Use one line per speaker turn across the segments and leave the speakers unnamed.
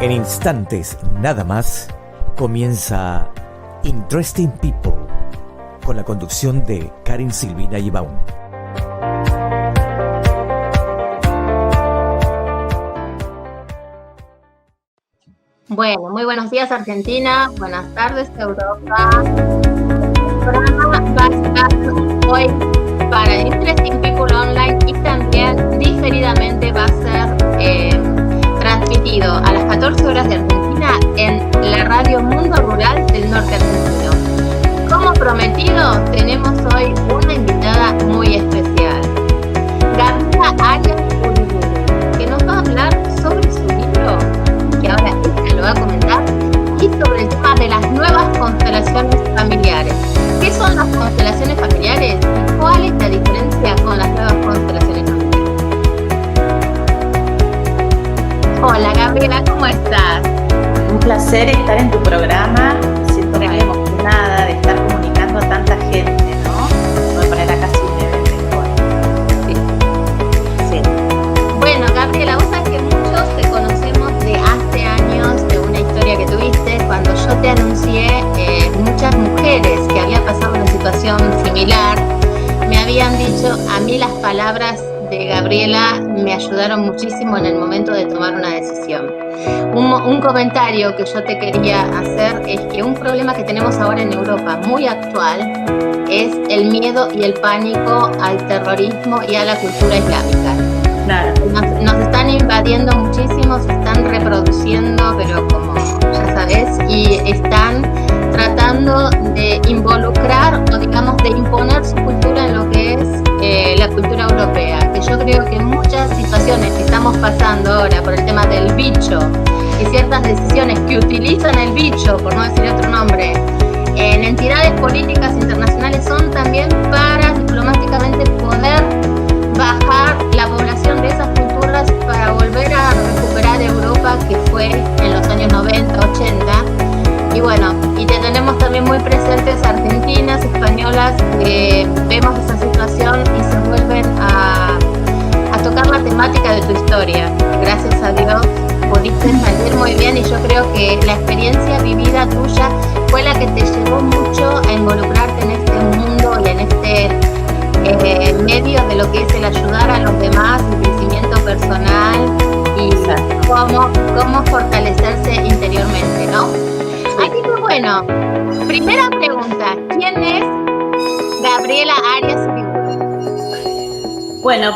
En instantes nada más comienza Interesting People con la conducción de Karen Silvina Ibaun.
Bueno, muy buenos días Argentina, buenas tardes Europa. El programa va a estar hoy para Interesting People Online y también diferidamente va a ser transmitido a las 14 horas de Argentina en la radio Mundo Rural del Norte Argentino. Como prometido, tenemos hoy una invitada muy especial, Gabriela Arias Uriburu, que nos va a hablar sobre su libro, que ahora ella lo va a comentar, y sobre el tema de las nuevas constelaciones familiares. ¿Qué son las constelaciones familiares y cuál es la diferencia con las nuevas constelaciones familiares? Hola Gabriela, ¿cómo estás?
Un placer estar en tu programa. Me siento muy emocionada de estar comunicando a tanta gente, ¿no? Me poner acá sin mejor.
Sí. Bueno, Gabriela, vos sabés que muchos te conocemos de hace años, de una historia que tuviste. Cuando yo te anuncié, muchas mujeres que habían pasado una situación similar me habían dicho, a mí las palabras de Gabriela me ayudaron muchísimo en el momento de tomar una decisión. Un comentario que yo te quería hacer es que un problema que tenemos ahora en Europa muy actual es el miedo y el pánico al terrorismo y a la cultura islámica.
Claro.
Nos están invadiendo muchísimo, se están reproduciendo, pero como ya sabes, y están tratando de involucrar o digamos de imponer su cultura en lo que es la cultura europea, que yo creo que muchas situaciones que estamos pasando ahora por el tema del bicho y ciertas decisiones que utilizan el bicho, por no decir otro nombre, en entidades políticas internacionales son también para diplomáticamente poder bajar la población de esas culturas para volver a recuperar Europa que fue en los años 90, 80. Y bueno, y te tenemos también muy presentes argentinas, españolas, que vemos esa situación y se vuelven a tocar la temática de tu historia. Gracias a Dios pudiste salir muy bien y yo creo que la experiencia vivida tuya fue la que te llevó mucho a involucrarte en este mundo y en este medio de lo que es el ayudar a los demás, el crecimiento personal y cómo fortalecerse interiormente, ¿no? Así que bueno, primera pregunta, ¿quién es Gabriela Arias Uriburu?
Bueno,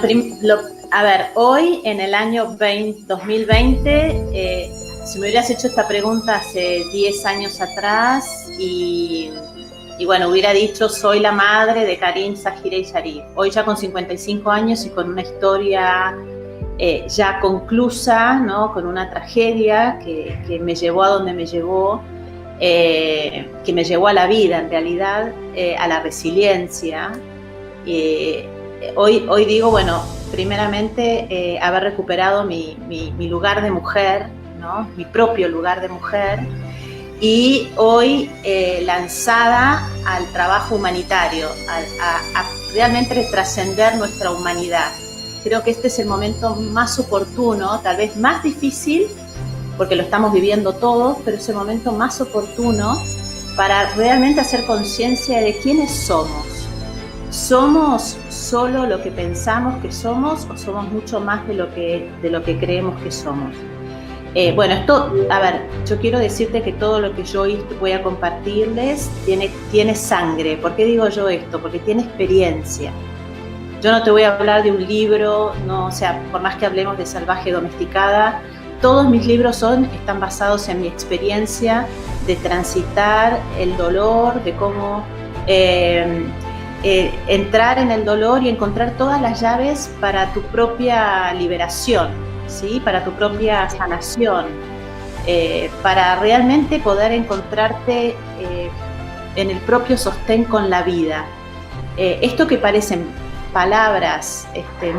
a ver, hoy en el año 2020, si me hubieras hecho esta pregunta hace 10 años atrás y bueno, hubiera dicho soy la madre de Karim, Zahira y Sharif. Hoy ya con 55 años y con una historia ya conclusa, ¿no? Con una tragedia que me llevó a donde me llevó, que me llevó a la vida en realidad, a la resiliencia. Hoy digo, bueno, primeramente haber recuperado mi lugar de mujer, ¿no? Mi propio lugar de mujer, y hoy lanzada al trabajo humanitario, a realmente trascender nuestra humanidad. Creo que este es el momento más oportuno, tal vez más difícil, porque lo estamos viviendo todos, pero es el momento más oportuno para realmente hacer conciencia de quiénes somos. ¿Somos solo lo que pensamos que somos o somos mucho más de lo que creemos que somos? Bueno, esto, a ver, yo quiero decirte que todo lo que yo hoy voy a compartirles tiene sangre. ¿Por qué digo yo esto? Porque tiene experiencia. Yo no te voy a hablar de un libro, no, o sea, por más que hablemos de Salvaje Domesticada, todos mis libros están basados en mi experiencia de transitar el dolor, de cómo entrar en el dolor y encontrar todas las llaves para tu propia liberación, ¿sí? Para tu propia sanación, para realmente poder encontrarte en el propio sostén con la vida. Esto que parecen palabras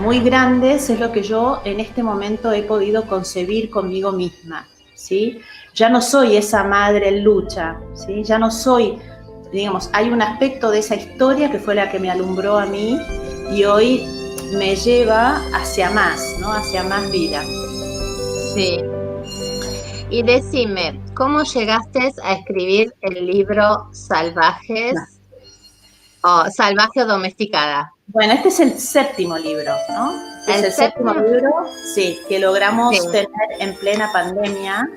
muy grandes es lo que yo en este momento he podido concebir conmigo misma, ¿sí? Ya no soy esa madre en lucha, ¿sí? Ya no soy, digamos, hay un aspecto de esa historia que fue la que me alumbró a mí y hoy me lleva hacia más, ¿no? Hacia más vida.
Sí. Y decime, ¿cómo llegaste a escribir el libro Salvajes o Salvaje o Domesticada?
Bueno, este es el séptimo libro, ¿no? Es el séptimo libro, sí, que logramos tener en plena pandemia.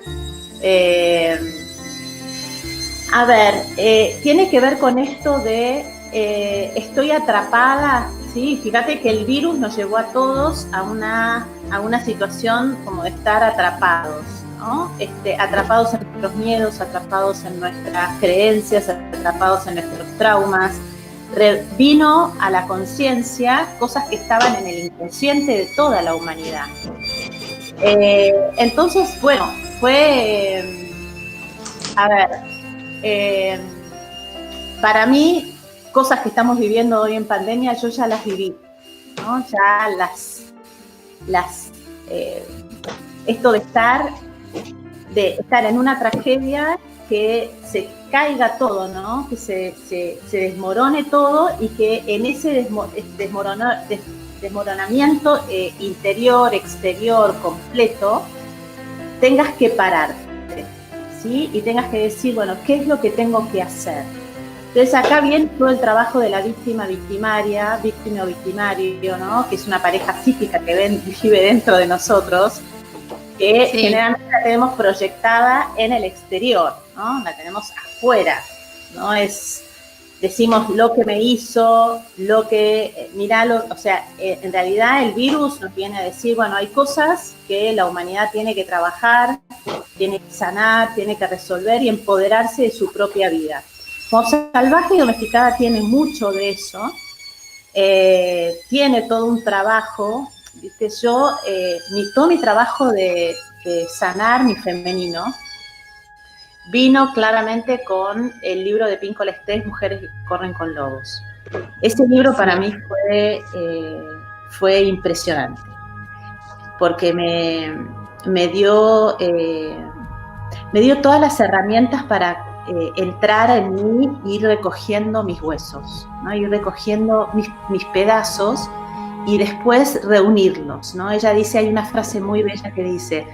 A ver, tiene que ver con esto de estoy atrapada, ¿sí? Fíjate que el virus nos llevó a todos a una situación como de estar atrapados, ¿no? Atrapados en nuestros miedos, atrapados en nuestras creencias, atrapados en nuestros traumas. Vino a la conciencia cosas que estaban en el inconsciente de toda la humanidad. Entonces, bueno, fue, a ver, para mí, cosas que estamos viviendo hoy en pandemia, yo ya las viví, ¿no? Ya esto de estar en una tragedia, que se caiga todo, ¿no? Que se desmorone todo y que en ese desmoronamiento interior, exterior, completo, tengas que pararte, ¿sí? Y tengas que decir, bueno, ¿qué es lo que tengo que hacer? Entonces acá viene todo el trabajo de la víctima victimaria, víctima o victimario, ¿no? Que es una pareja psíquica que vive dentro de nosotros, que generalmente la tenemos proyectada en el exterior, ¿no? La tenemos afuera, ¿no? Decimos lo que me hizo, o sea, en realidad el virus nos viene a decir, bueno, hay cosas que la humanidad tiene que trabajar, tiene que sanar, tiene que resolver y empoderarse de su propia vida. Como Salvaje y Domesticada tiene mucho de eso, tiene todo un trabajo. ¿Viste? Yo, todo mi trabajo de sanar mi femenino vino claramente con el libro de Pink Colestés, Mujeres que corren con lobos. Ese libro para mí fue impresionante, porque me dio todas las herramientas para entrar en mí y ir recogiendo mis huesos, ¿no? Ir recogiendo mis pedazos y después reunirlos, ¿no? Ella dice, hay una frase muy bella que dice,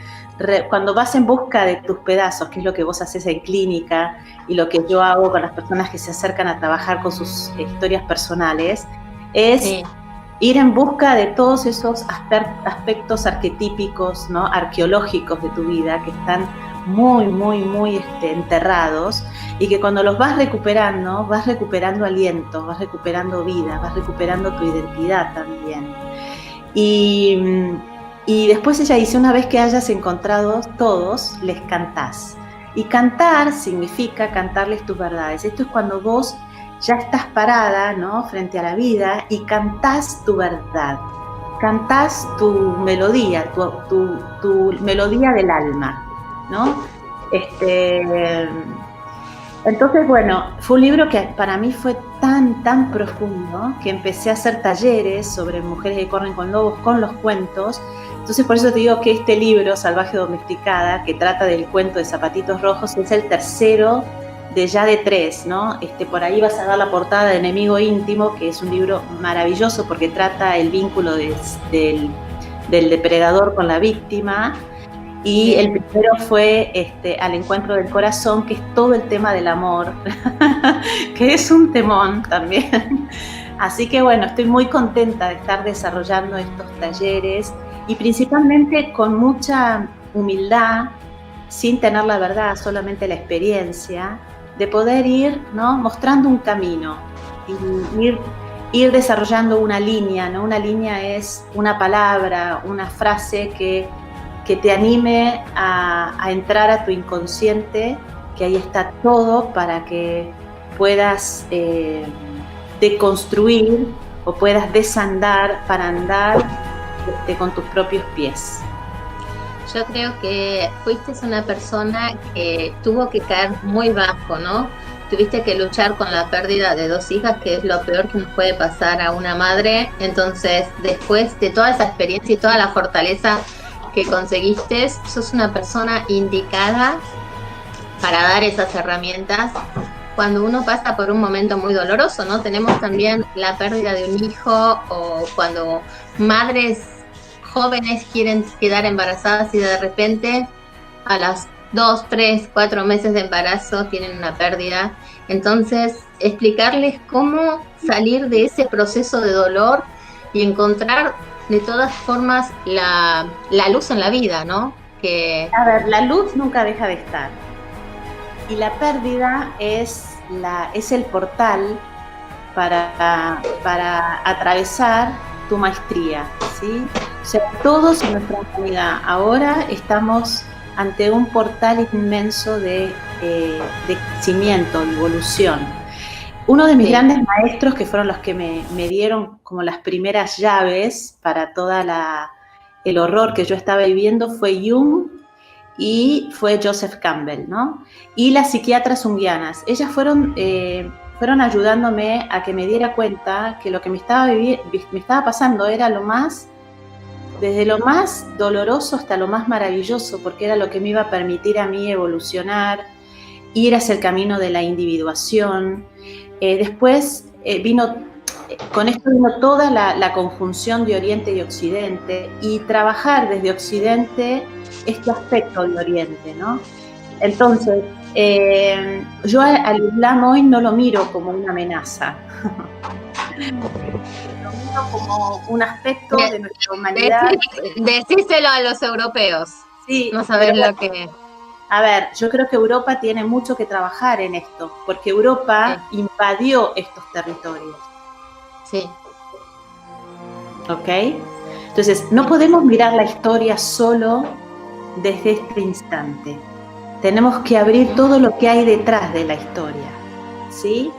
cuando vas en busca de tus pedazos, que es lo que vos haces en clínica y lo que yo hago con las personas que se acercan a trabajar con sus historias personales, es ir en busca de todos esos aspectos arquetípicos, ¿no? Arqueológicos de tu vida, que están muy, muy, muy enterrados, y que cuando los vas recuperando aliento, vas recuperando vida, vas recuperando tu identidad también. Y después ella dice, una vez que hayas encontrado todos, les cantás. Y cantar significa cantarles tus verdades. Esto es cuando vos ya estás parada, ¿no? Frente a la vida y cantás tu verdad. Cantás tu melodía, tu melodía del alma, ¿no? Entonces, bueno, fue un libro que para mí fue tan, tan profundo que empecé a hacer talleres sobre mujeres que corren con lobos, con los cuentos. Entonces, por eso te digo que este libro, Salvaje Domesticada, que trata del cuento de Zapatitos Rojos, es el tercero de 3, ¿no? Por ahí vas a ver la portada de Enemigo Íntimo, que es un libro maravilloso porque trata el vínculo del depredador con la víctima. Y el primero fue Al Encuentro del Corazón, que es todo el tema del amor, que es un temón también. Así que bueno, estoy muy contenta de estar desarrollando estos talleres y principalmente con mucha humildad, sin tener la verdad, solamente la experiencia, de poder ir, ¿no? Mostrando un camino y ir desarrollando una línea, ¿no? Una línea es una palabra, una frase que te anime a entrar a tu inconsciente, que ahí está todo para que puedas deconstruir o puedas desandar para andar con tus propios pies.
Yo creo que fuiste una persona que tuvo que caer muy bajo, ¿no? Tuviste que luchar con la pérdida de 2 hijas, que es lo peor que nos puede pasar a una madre. Entonces, después de toda esa experiencia y toda la fortaleza que conseguiste, sos una persona indicada para dar esas herramientas cuando uno pasa por un momento muy doloroso, ¿no? Tenemos también la pérdida de un hijo, o cuando madres jóvenes quieren quedar embarazadas y de repente a las 2, 3, 4 meses de embarazo tienen una pérdida. Entonces, explicarles cómo salir de ese proceso de dolor y encontrar de todas formas la luz en la vida, ¿no? Que
A ver, la luz nunca deja de estar. Y la pérdida es el portal para atravesar tu maestría, ¿sí? O sea, todos en nuestra humanidad ahora estamos ante un portal inmenso de crecimiento, de evolución. Uno de mis grandes maestros, que fueron los que me dieron como las primeras llaves para toda el horror que yo estaba viviendo, fue Jung y fue Joseph Campbell, ¿no? Y las psiquiatras junguianas. Ellas fueron ayudándome a que me diera cuenta que lo que me estaba pasando era desde lo más doloroso hasta lo más maravilloso, porque era lo que me iba a permitir a mí evolucionar, ir hacia el camino de la individuación. Después con esto vino toda la conjunción de Oriente y Occidente, y trabajar desde Occidente este aspecto de Oriente, ¿no? Entonces, yo al Islam hoy no lo miro como una amenaza. Lo miro como un aspecto de nuestra humanidad.
Decíselo a los europeos.
Sí,
no saben lo que es.
A ver, yo creo que Europa tiene mucho que trabajar en esto, porque Europa invadió estos territorios.
Sí.
¿Ok? Entonces, no podemos mirar la historia solo desde este instante. Tenemos que abrir todo lo que hay detrás de la historia, ¿sí?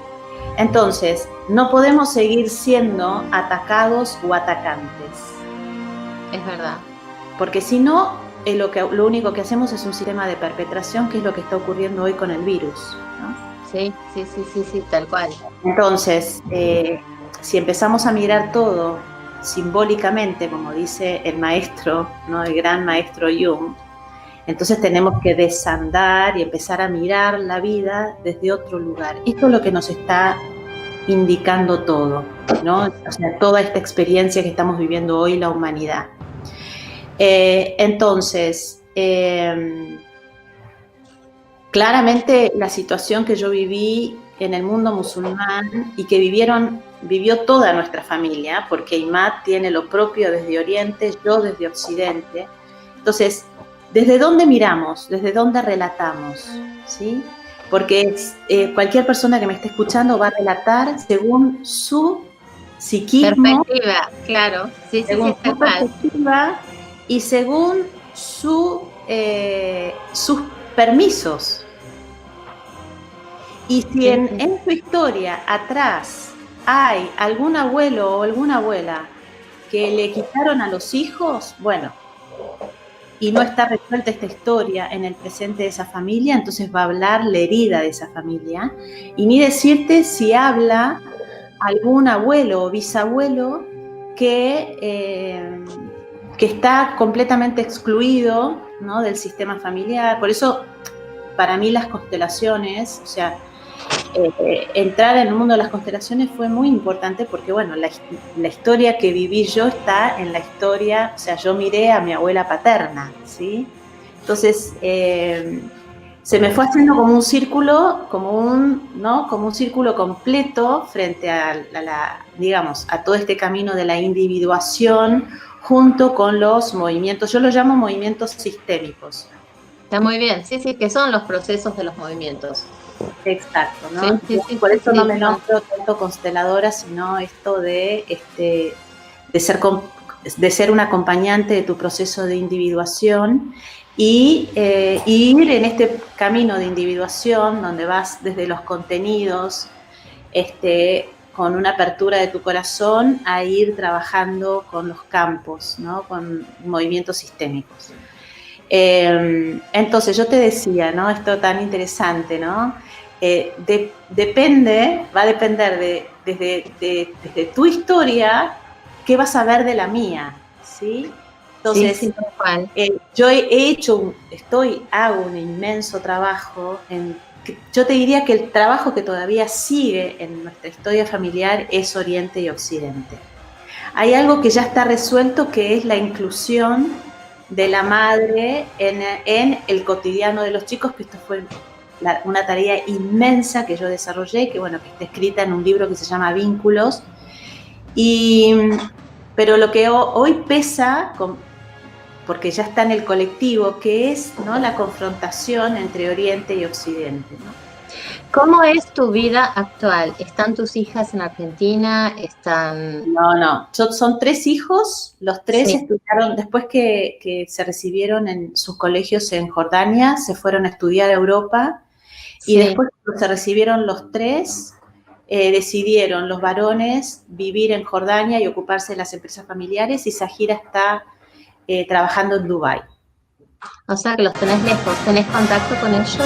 Entonces, no podemos seguir siendo atacados o atacantes.
Es verdad.
Porque si no, lo único que hacemos es un sistema de perpetración, que es lo que está ocurriendo hoy con el virus, ¿no?
Sí, tal cual.
Entonces, si empezamos a mirar todo simbólicamente, como dice el maestro, ¿no? El gran maestro Jung, entonces tenemos que desandar y empezar a mirar la vida desde otro lugar. Esto es lo que nos está indicando todo, ¿no? O sea, toda esta experiencia que estamos viviendo hoy la humanidad. Entonces, claramente la situación que yo viví en el mundo musulmán y que vivió toda nuestra familia, porque Imad tiene lo propio desde Oriente, yo desde Occidente. Entonces, ¿desde dónde miramos? ¿Desde dónde relatamos? ¿Sí? Porque cualquier persona que me esté escuchando va a relatar según su psiquismo.
Perspectiva, claro.
Según su perspectiva y según sus permisos. Y si en su historia atrás hay algún abuelo o alguna abuela que le quitaron a los hijos, bueno, y no está resuelta esta historia en el presente de esa familia, entonces va a hablar la herida de esa familia. Y ni decirte si habla algún abuelo o bisabuelo que está completamente excluido, ¿no?, del sistema familiar. Por eso, para mí las constelaciones, o sea, entrar en el mundo de las constelaciones fue muy importante porque, bueno, la historia que viví yo está en la historia, o sea, yo miré a mi abuela paterna, ¿sí? Entonces, se me fue haciendo como un círculo, como un círculo completo frente digamos, a todo este camino de la individuación junto con los movimientos, yo los llamo movimientos sistémicos.
Está muy bien, sí, que son los procesos de los movimientos.
Exacto, ¿no? Por eso no me nombro tanto consteladora, sino esto de ser un acompañante de tu proceso de individuación y ir en este camino de individuación donde vas desde los contenidos, con una apertura de tu corazón, a ir trabajando con los campos, ¿no? Con movimientos sistémicos. Entonces yo te decía, ¿no?, esto tan interesante, ¿no? Va a depender desde tu historia, qué vas a ver de la mía, ¿sí? Entonces, yo hago un inmenso trabajo yo te diría que el trabajo que todavía sigue en nuestra historia familiar es Oriente y Occidente. Hay algo que ya está resuelto, que es la inclusión de la madre en el cotidiano de los chicos, que esto fue una tarea inmensa que yo desarrollé, que bueno, que está escrita en un libro que se llama Vínculos. Pero lo que hoy pesa, porque ya está en el colectivo, que es, ¿no?, la confrontación entre Oriente y Occidente, ¿no?
¿Cómo es tu vida actual? ¿Están tus hijas en Argentina?
No. Son 3 hijos, los 3
Sí.
estudiaron, después que se recibieron en sus colegios en Jordania, se fueron a estudiar a Europa, y
Sí.
después que se recibieron los 3, decidieron los varones vivir en Jordania y ocuparse de las empresas familiares, y Zahira está trabajando en Dubái.
O sea que los tenés lejos. ¿Tenés contacto con ellos?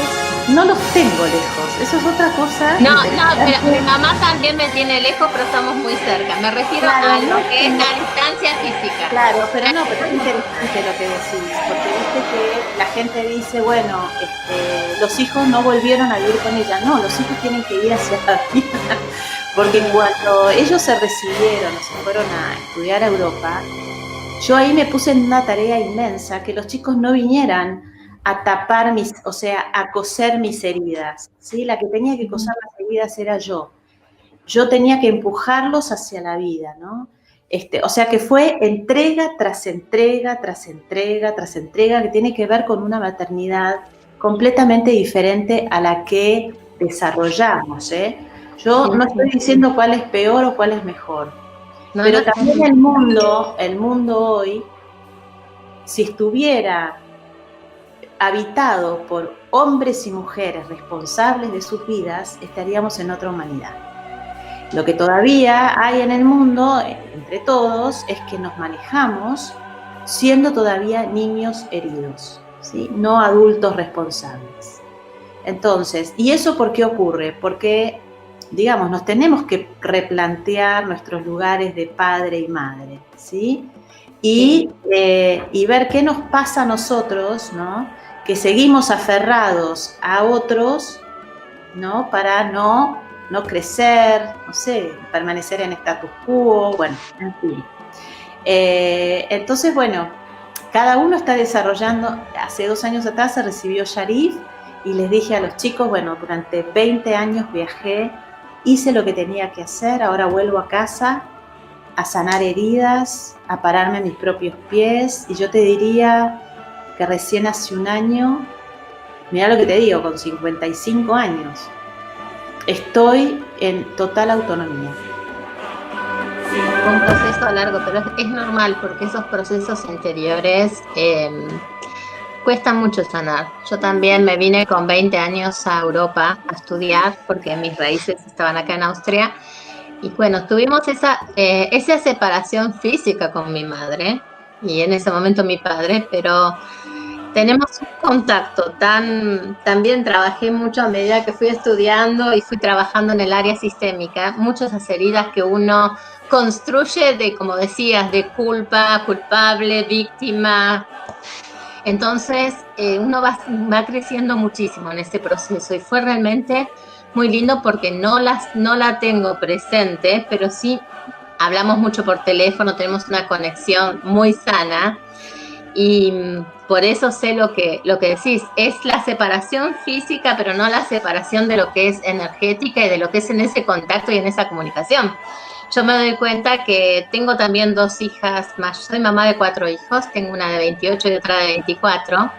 No los tengo lejos, eso es otra cosa.
No, pero mi mamá también me tiene lejos, pero estamos muy cerca. Me refiero a lo que es la distancia física.
Claro, pero es interesante lo que decís, porque viste que la gente dice, bueno, los hijos no volvieron a vivir con ella. No, los hijos tienen que ir hacia la vida, porque cuando ellos se recibieron o se fueron a estudiar a Europa, yo ahí me puse en una tarea inmensa, que los chicos no vinieran a tapar a coser mis heridas, ¿sí? La que tenía que coser las heridas era yo. Yo tenía que empujarlos hacia la vida, ¿no? O sea que fue entrega tras entrega, tras entrega, tras entrega, que tiene que ver con una maternidad completamente diferente a la que desarrollamos, ¿eh? Yo no estoy diciendo cuál es peor o cuál es mejor, pero también el mundo hoy, si estuviera habitado por hombres y mujeres responsables de sus vidas, estaríamos en otra humanidad. Lo que todavía hay en el mundo, entre todos, es que nos manejamos siendo todavía niños heridos, ¿sí? No adultos responsables. Entonces, ¿y eso por qué ocurre? Porque, digamos, nos tenemos que replantear nuestros lugares de padre y madre, ¿sí? Y ver qué nos pasa a nosotros, ¿no?, que seguimos aferrados a otros, ¿no?, para no crecer, no sé, permanecer en status quo, bueno, en fin. Entonces, bueno, cada uno está desarrollando. Hace 2 años atrás se recibió Sharif y les dije a los chicos, bueno, durante 20 años viajé, hice lo que tenía que hacer, ahora vuelvo a casa a sanar heridas, a pararme a mis propios pies, y yo te diría que recién hace 1 año, mirá lo que te digo, con 55 años, estoy en total autonomía.
Un proceso largo, pero es normal porque esos procesos interiores cuestan mucho sanar. Yo también me vine con 20 años a Europa a estudiar porque mis raíces estaban acá en Austria. Y bueno, tuvimos esa separación física con mi madre y en ese momento mi padre, pero tenemos un contacto también trabajé mucho a medida que fui estudiando y fui trabajando en el área sistémica, muchas heridas que uno construye de, como decías, de culpa, culpable, víctima. Entonces uno va creciendo muchísimo en este proceso y fue realmente muy lindo porque no la tengo presente, pero sí hablamos mucho por teléfono, tenemos una conexión muy sana. Y por eso sé lo que decís, es la separación física, pero no la separación de lo que es energética y de lo que es en ese contacto y en esa comunicación. Yo me doy cuenta que tengo también 2 hijas más, soy mamá de 4 hijos, tengo una de 28 y otra de 24,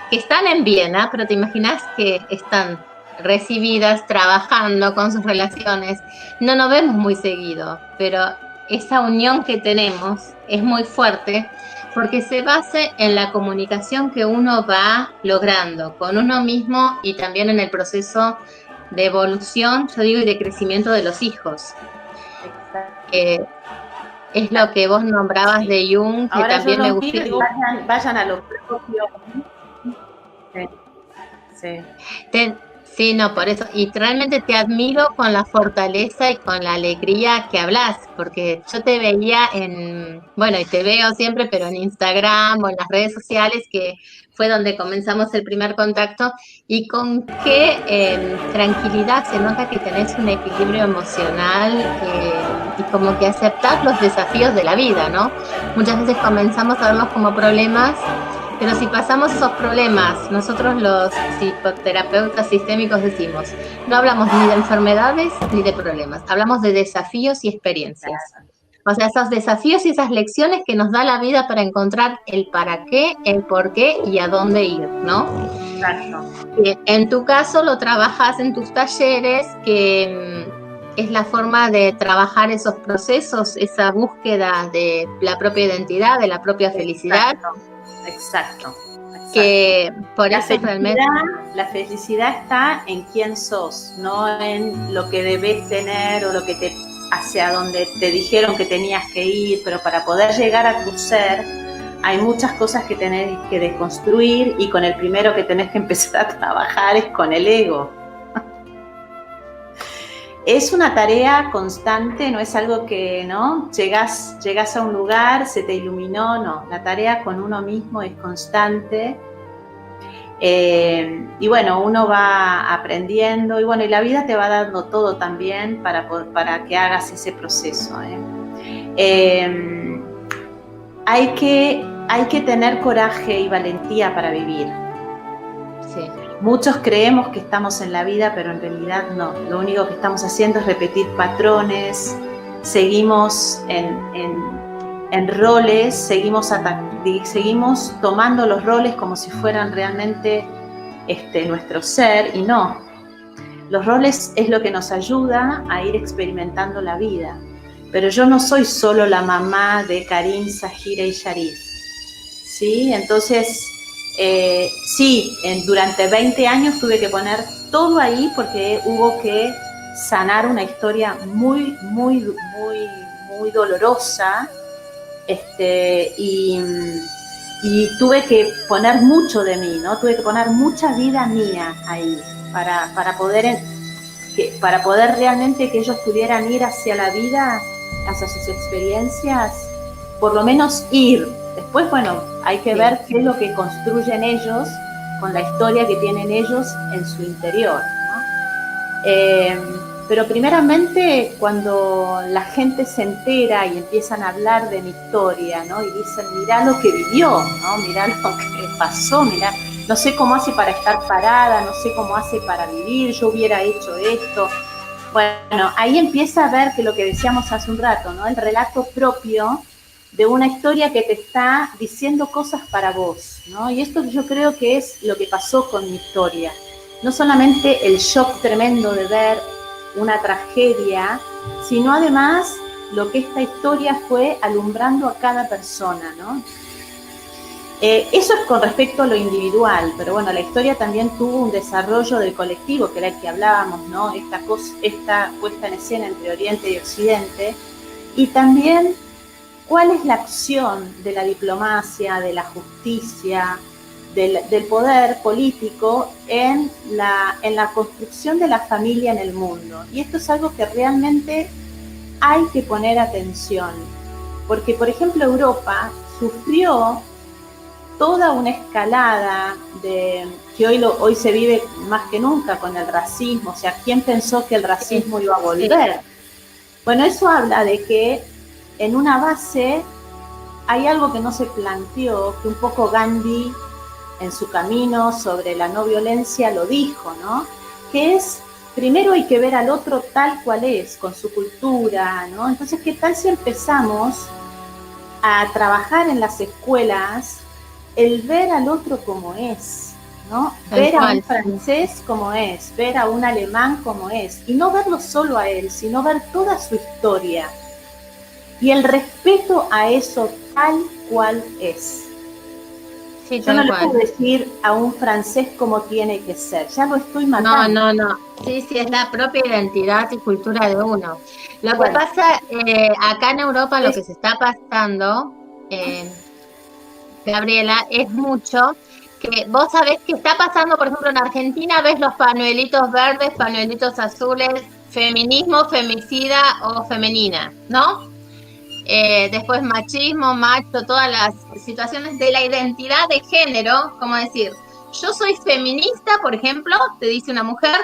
que están en Viena, pero te imaginas que están recibidas, trabajando con sus relaciones, no nos vemos muy seguido, pero esa unión que tenemos es muy fuerte, porque se basa en la comunicación que uno va logrando con uno mismo y también en el proceso de evolución, yo digo, y de crecimiento de los hijos. Es lo que vos nombrabas de Jung, que
ahora
también me gustó.
Vayan a lo propio. Sí.
Sí, no, por eso. Y realmente te admiro con la fortaleza y con la alegría que hablas, porque yo te veía y te veo siempre, pero en Instagram o en las redes sociales, que fue donde comenzamos el primer contacto, y con qué tranquilidad se nota que tenés un equilibrio emocional y como que aceptás los desafíos de la vida, ¿no? Muchas veces comenzamos a verlos como problemas Pero si pasamos esos problemas, nosotros los psicoterapeutas sistémicos decimos, no hablamos ni de enfermedades ni de problemas, hablamos de desafíos y experiencias. O sea, esos desafíos y esas lecciones que nos da la vida para encontrar el para qué, el por qué y a dónde ir, ¿no?
Exacto.
En tu caso lo trabajas en tus talleres, que es la forma de trabajar esos procesos, esa búsqueda de la propia identidad, de la propia felicidad.
Exacto.
Que por eso realmente
la felicidad está en quién sos, no en lo que debes tener o lo que hacia donde te dijeron que tenías que ir, pero para poder llegar a tu ser hay muchas cosas que tenés que deconstruir, y con el primero que tenés que empezar a trabajar es con el ego. Es una tarea constante, no es algo que, ¿no? Llegas a un lugar, se te iluminó, no. La tarea con uno mismo es constante. Y bueno, uno va aprendiendo, y bueno, y la vida te va dando todo también para que hagas ese proceso. Hay que tener coraje y valentía para vivir.
Sí.
Muchos creemos que estamos en la vida, pero en realidad no. Lo único que estamos haciendo es repetir patrones, seguimos en roles, seguimos tomando los roles como si fueran realmente nuestro ser, y no. Los roles es lo que nos ayuda a ir experimentando la vida. Pero yo no soy solo la mamá de Karim, Zahira y Sharif, ¿sí? Entonces, sí, durante 20 años tuve que poner todo ahí porque hubo que sanar una historia muy, muy, muy, muy dolorosa, y tuve que poner mucho de mí, ¿no? Tuve que poner mucha vida mía ahí para poder realmente que ellos pudieran ir hacia la vida, hacia sus experiencias, por lo menos ir. Después, bueno, hay que ver qué es lo que construyen ellos con la historia que tienen ellos en su interior, ¿no? Pero primeramente, cuando la gente se entera y empiezan a hablar de mi historia, ¿no? Y dicen, mirá lo que vivió, ¿no? Mirá lo que pasó, mirá, no sé cómo hace para estar parada, no sé cómo hace para vivir, yo hubiera hecho esto. Bueno, ahí empieza a ver que lo que decíamos hace un rato, ¿no? El relato propio de una historia que te está diciendo cosas para vos, ¿no? Y esto yo creo que es lo que pasó con mi historia. No solamente el shock tremendo de ver una tragedia, sino además lo que esta historia fue alumbrando a cada persona, ¿no? Eso es con respecto a lo individual, pero bueno, la historia también tuvo un desarrollo del colectivo, que era el que hablábamos, ¿no? Esta puesta en escena entre Oriente y Occidente, y también cuál es la acción de la diplomacia, de la justicia, del poder político en la construcción de la familia en el mundo. Y esto es algo que realmente hay que poner atención, porque por ejemplo Europa sufrió toda una escalada que hoy se vive más que nunca con el racismo. O sea, ¿quién pensó que el racismo iba a volver? Bueno, eso habla de que en una base hay algo que no se planteó, que un poco Gandhi en su camino sobre la no violencia lo dijo, ¿no? Que es, primero hay que ver al otro tal cual es, con su cultura, ¿no? Entonces, ¿qué tal si empezamos a trabajar en las escuelas el ver al otro como es, ¿no? Ver a un francés como es, ver a un alemán como es, y no verlo solo a él, sino ver toda su historia y el respeto a eso tal cual es. Sí, yo no le puedo decir a un francés cómo tiene que ser, ya lo estoy matando.
No. Sí, es la propia identidad y cultura de uno. Lo que pasa acá en Europa, lo que se está pasando, Gabriela, es mucho que vos sabés que está pasando, por ejemplo, en Argentina, ves los pañuelitos verdes, pañuelitos azules, feminismo, femicida o femenina, ¿no? Después machismo, macho, todas las situaciones de la identidad de género, como decir, yo soy feminista, por ejemplo, te dice una mujer,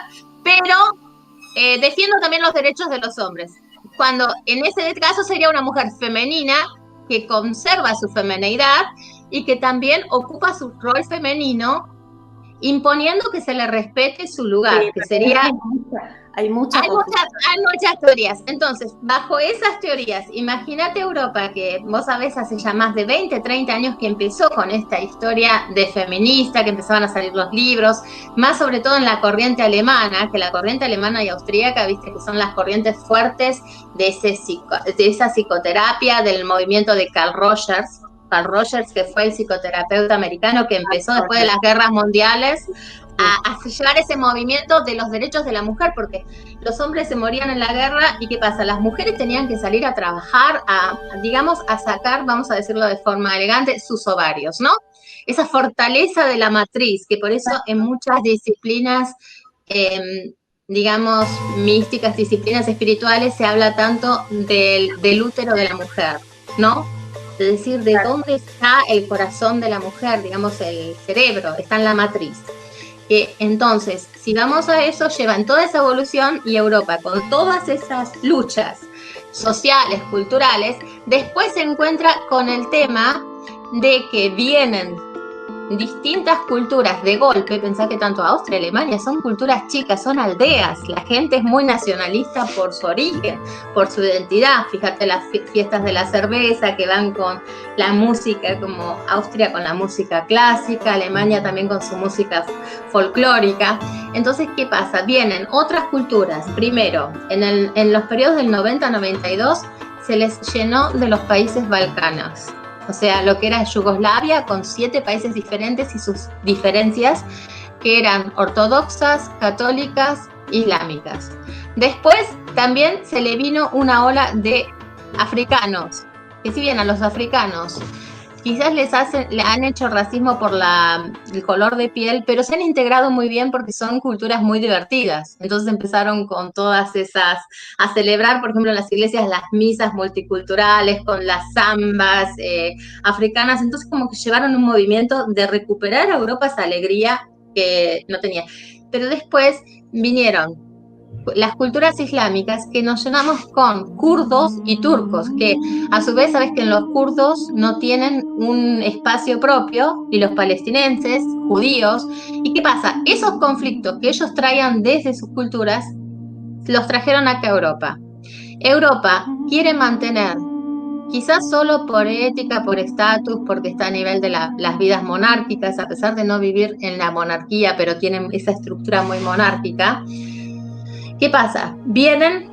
pero defiendo también los derechos de los hombres. Cuando en ese caso sería una mujer femenina, que conserva su femineidad y que también ocupa su rol femenino, imponiendo que se le respete su lugar,
Sí,
que sería...
Hay muchas
teorías. Entonces, bajo esas teorías, imagínate Europa, que vos sabés hace ya más de 20, 30 años que empezó con esta historia de feminista, que empezaban a salir los libros, más sobre todo en la corriente alemana, que la corriente alemana y austríaca, viste que son las corrientes fuertes de esa psicoterapia, del movimiento de Carl Rogers. Carl Rogers, que fue el psicoterapeuta americano que empezó después de las guerras mundiales a llevar ese movimiento de los derechos de la mujer, porque los hombres se morían en la guerra y ¿qué pasa? Las mujeres tenían que salir a trabajar, a sacar, vamos a decirlo de forma elegante, sus ovarios, ¿no? Esa fortaleza de la matriz, que por eso en muchas disciplinas, digamos, místicas, disciplinas espirituales, se habla tanto del útero de la mujer, ¿no? Es decir, de dónde está el corazón de la mujer, digamos, el cerebro, está en la matriz. Entonces, si vamos a eso, llevan toda esa evolución y Europa, con todas esas luchas sociales, culturales, después se encuentra con el tema de que vienen distintas culturas de golpe. Pensá que tanto Austria y Alemania son culturas chicas, son aldeas, la gente es muy nacionalista por su origen, por su identidad. Fíjate las fiestas de la cerveza que van con la música, como Austria con la música clásica, Alemania también con su música folclórica. Entonces, ¿qué pasa? Vienen otras culturas. Primero, en los periodos del 90-92 se les llenó de los países balcanos. O sea, lo que era Yugoslavia, con 7 países diferentes y sus diferencias, que eran ortodoxas, católicas, islámicas. Después también se le vino una ola de africanos, que si bien a los africanos quizás le han hecho racismo por el color de piel, pero se han integrado muy bien porque son culturas muy divertidas. Entonces empezaron con todas esas, a celebrar, por ejemplo, en las iglesias, las misas multiculturales, con las zambas africanas. Entonces como que llevaron un movimiento de recuperar a Europa esa alegría que no tenía. Pero después vinieron las culturas islámicas, que nos llenamos con kurdos y turcos, que a su vez sabes que los kurdos no tienen un espacio propio, y los palestinenses, judíos. ¿Y qué pasa? Esos conflictos que ellos traían desde sus culturas, los trajeron acá a Europa. Europa quiere mantener, quizás solo por ética, por estatus, porque está a nivel de las vidas monárquicas, a pesar de no vivir en la monarquía, pero tienen esa estructura muy monárquica. ¿Qué pasa? Vienen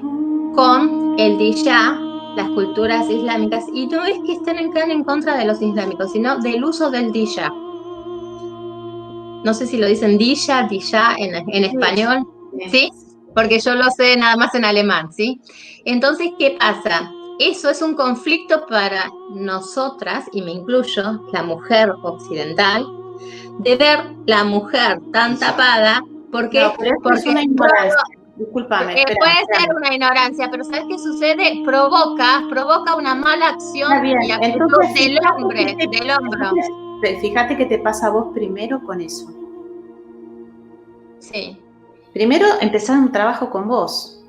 con el Diyá, las culturas islámicas, y no es que estén en contra de los islámicos, sino del uso del Diyá. No sé si lo dicen Diyá en español, ¿sí? Porque yo lo sé nada más en alemán, ¿sí? Entonces, ¿qué pasa? Eso es un conflicto para nosotras, y me incluyo, la mujer occidental, de ver la mujer tan tapada, porque
es una ignorancia. Discúlpame.
Puede ser una ignorancia, pero ¿sabes qué sucede? Provoca una mala acción y actitud del hombre.
Fíjate que te pasa a vos primero con eso.
Sí.
Primero empezar un trabajo con vos.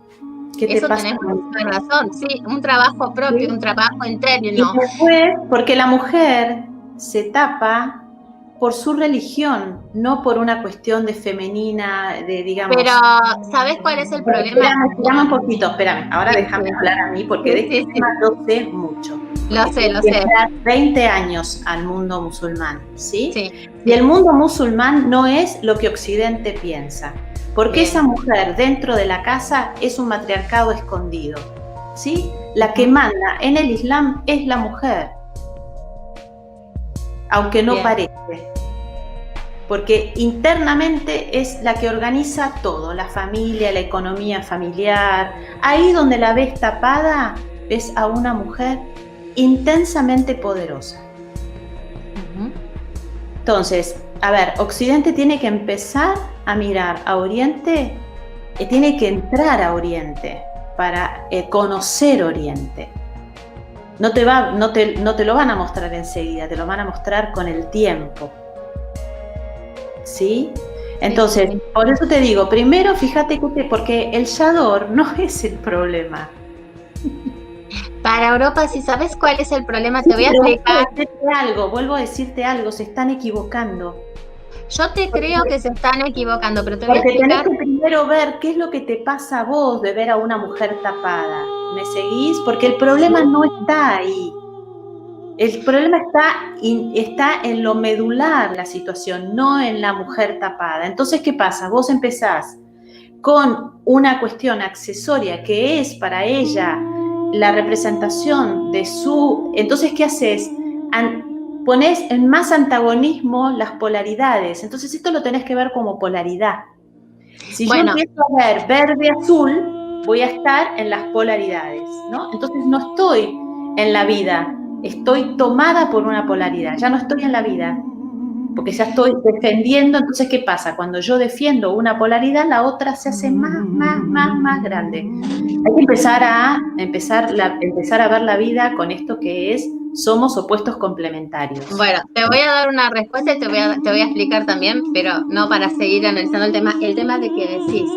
¿Qué te pasa?
Tenés mucha razón, sí, un trabajo propio, ¿sí? Un trabajo interno.
Y después, porque la mujer se tapa por su religión, no por una cuestión de femenina, de digamos...
Pero, ¿sabes cuál es el problema?
Espérame un poquito, espérame. Ahora déjame hablar a mí, porque de este tema lo sé mucho.
Lo sé.
20 años al mundo musulmán, ¿sí?
Sí.
Y el mundo musulmán no es lo que Occidente piensa, porque esa mujer dentro de la casa es un matriarcado escondido, ¿sí? La que manda en el Islam es la mujer, aunque no parece. Porque internamente es la que organiza todo, la familia, la economía familiar. Ahí donde la ves tapada, ves a una mujer intensamente poderosa. Entonces, a ver, Occidente tiene que empezar a mirar a Oriente, tiene que entrar a Oriente para conocer Oriente. No te lo van a mostrar enseguida, te lo van a mostrar con el tiempo. ¿Sí? Entonces, por eso te digo, primero fíjate porque el Yador no es el problema.
Para Europa, si sabes cuál es el problema, te voy a explicar.
Vuelvo a decirte algo, se están equivocando.
Yo te creo que se están equivocando, pero te voy a
Porque
explicar.
tenés que primero ver qué es lo que te pasa a vos de ver a una mujer tapada. ¿Me seguís? Porque el problema no está ahí. El problema está en lo medular, la situación, no en la mujer tapada. Entonces, ¿qué pasa? Vos empezás con una cuestión accesoria que es para ella la representación de su... Entonces, ¿qué haces? Ponés en más antagonismo las polaridades. Entonces, esto lo tenés que ver como polaridad. Si yo empiezo a ver verde-azul, voy a estar en las polaridades, ¿no? Entonces, no estoy en la vida. Estoy tomada por una polaridad, ya no estoy en la vida, porque ya estoy defendiendo. Entonces, ¿qué pasa? Cuando yo defiendo una polaridad, la otra se hace más grande. Hay que empezar a ver la vida con esto que es, somos opuestos complementarios.
Bueno, te voy a dar una respuesta y te voy a explicar también, pero no para seguir analizando el tema. El tema de que decís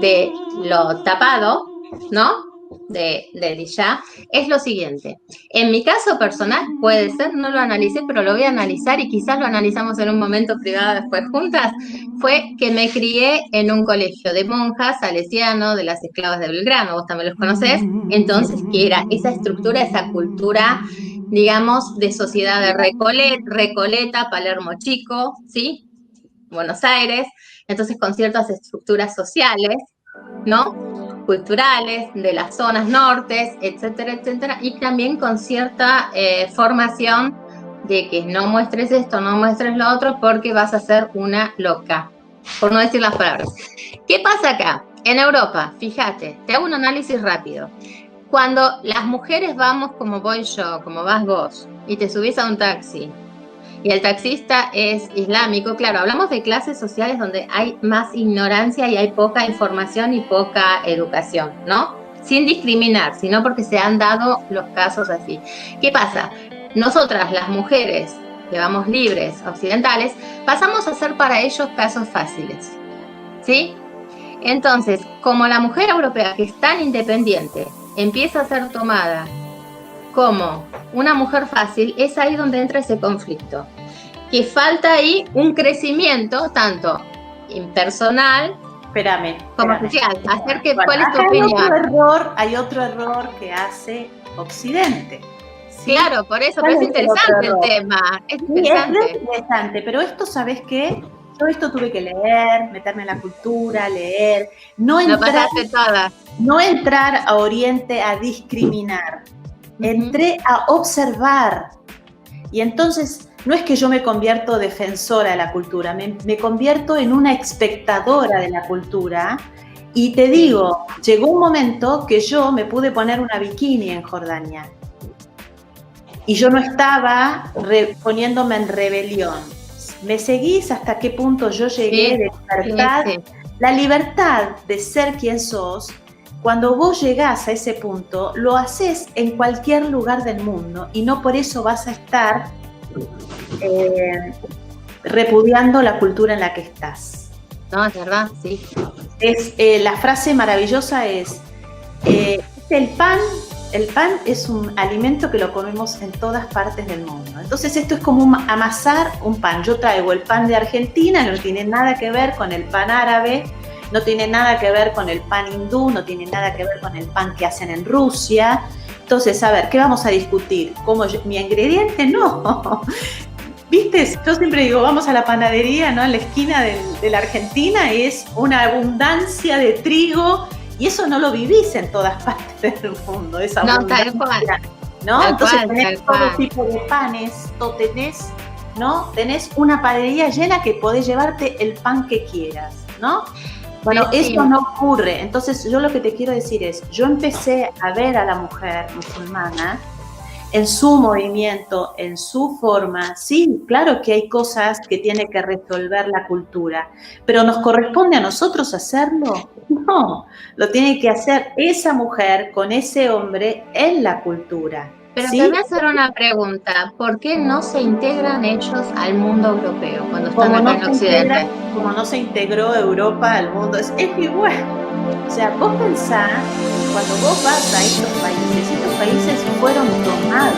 de lo tapado, ¿no? De Lilla, es lo siguiente. En mi caso personal, puede ser, no lo analicé, pero lo voy a analizar y quizás lo analizamos en un momento privado después juntas, fue que me crié en un colegio de monjas salesiano de las esclavas de Belgrano, vos también los conocés, entonces que era esa estructura, esa cultura, digamos, de sociedad de Recoleta, Palermo Chico, ¿sí? Buenos Aires, entonces con ciertas estructuras sociales, ¿no? Culturales, de las zonas nortes, etcétera, etcétera, y también con cierta formación de que no muestres esto, no muestres lo otro, porque vas a ser una loca, por no decir las palabras. ¿Qué pasa acá? En Europa, fíjate, te hago un análisis rápido. Cuando las mujeres vamos como voy yo, como vas vos, y te subís a un taxi, y el taxista es islámico, claro, hablamos de clases sociales donde hay más ignorancia y hay poca información y poca educación, ¿no? Sin discriminar, sino porque se han dado los casos así. ¿Qué pasa? Nosotras, las mujeres que vamos libres, occidentales, pasamos a ser para ellos casos fáciles, ¿sí? Entonces, como la mujer europea, que es tan independiente, empieza a ser tomada como una mujer fácil, es ahí donde entra ese conflicto. Que falta ahí un crecimiento, tanto impersonal como social. ¿Cuál es tu opinión?
Hay otro error que hace Occidente.
¿Sí? Claro, por eso, pero es interesante el tema. Es
interesante, pero esto, ¿sabes qué? Yo esto tuve que leer, meterme en la cultura, leer, no entrar a Oriente a discriminar. Entré a observar, y entonces no es que yo me convierto defensora de la cultura, me convierto en una espectadora de la cultura, y te digo, llegó un momento que yo me pude poner una bikini en Jordania, y yo no estaba poniéndome en rebelión. ¿Me seguís hasta qué punto yo llegué de libertad? Sí. La libertad de ser quien sos. Cuando vos llegás a ese punto, lo haces en cualquier lugar del mundo y no por eso vas a estar repudiando la cultura en la que estás.
No, es verdad, sí.
La frase maravillosa es, el pan es un alimento que lo comemos en todas partes del mundo. Entonces esto es como amasar un pan. Yo traigo el pan de Argentina, no tiene nada que ver con el pan árabe, no tiene nada que ver con el pan hindú, no tiene nada que ver con el pan que hacen en Rusia. Entonces, a ver, ¿qué vamos a discutir? ¿Mi ingrediente? No. ¿Viste? Yo siempre digo, vamos a la panadería, ¿no? En la esquina de la Argentina es una abundancia de trigo, y eso no lo vivís en todas partes del mundo, esa abundancia.
No, tal cual.
¿No? Entonces tenés todo tipo de panes, tenés una panadería llena que podés llevarte el pan que quieras, ¿no? Bueno, eso no ocurre. Entonces, yo lo que te quiero decir es, yo empecé a ver a la mujer musulmana en su movimiento, en su forma. Sí, claro que hay cosas que tiene que resolver la cultura, pero ¿nos corresponde a nosotros hacerlo? No, lo tiene que hacer esa mujer con ese hombre en la cultura.
Pero
¿sí?
te voy a hacer una pregunta. ¿Por qué no se integran ellos al mundo europeo cuando están
Como
acá
no
en
se integra,
Occidente?
como no se integró Europa al mundo, es igual. O sea, vos pensás, cuando vos vas a estos países fueron tomados,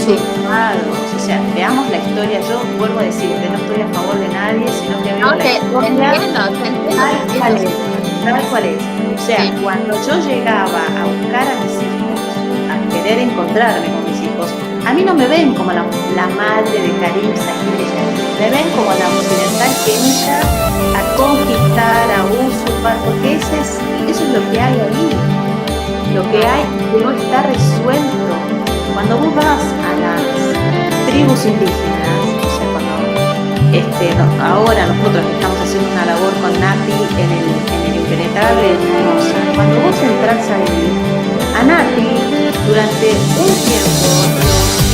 Sí.
usurpados. O sea, veamos la historia. Yo vuelvo a decirte, no estoy a favor de nadie, sino que veo
No,
la
te
historia
entiendo, te entiendo, te
tal cual
entiendo.
es, tal cual es. O sea,
Sí.
cuando yo llegaba a buscar a mis hijos, a querer encontrarme con mis hijos, a mí no me ven como la madre de Karim, Sahir y Yanni. Me ven como la occidental que entra a conquistar, a usurpar, porque eso es lo que hay ahí. Lo que hay que no está resuelto. Cuando vos vas a las tribus indígenas, o sea, ahora nosotros que estamos haciendo una labor con Nati en el Impenetrable de Formosa, cuando vos entras ahí, a Nati durante un tiempo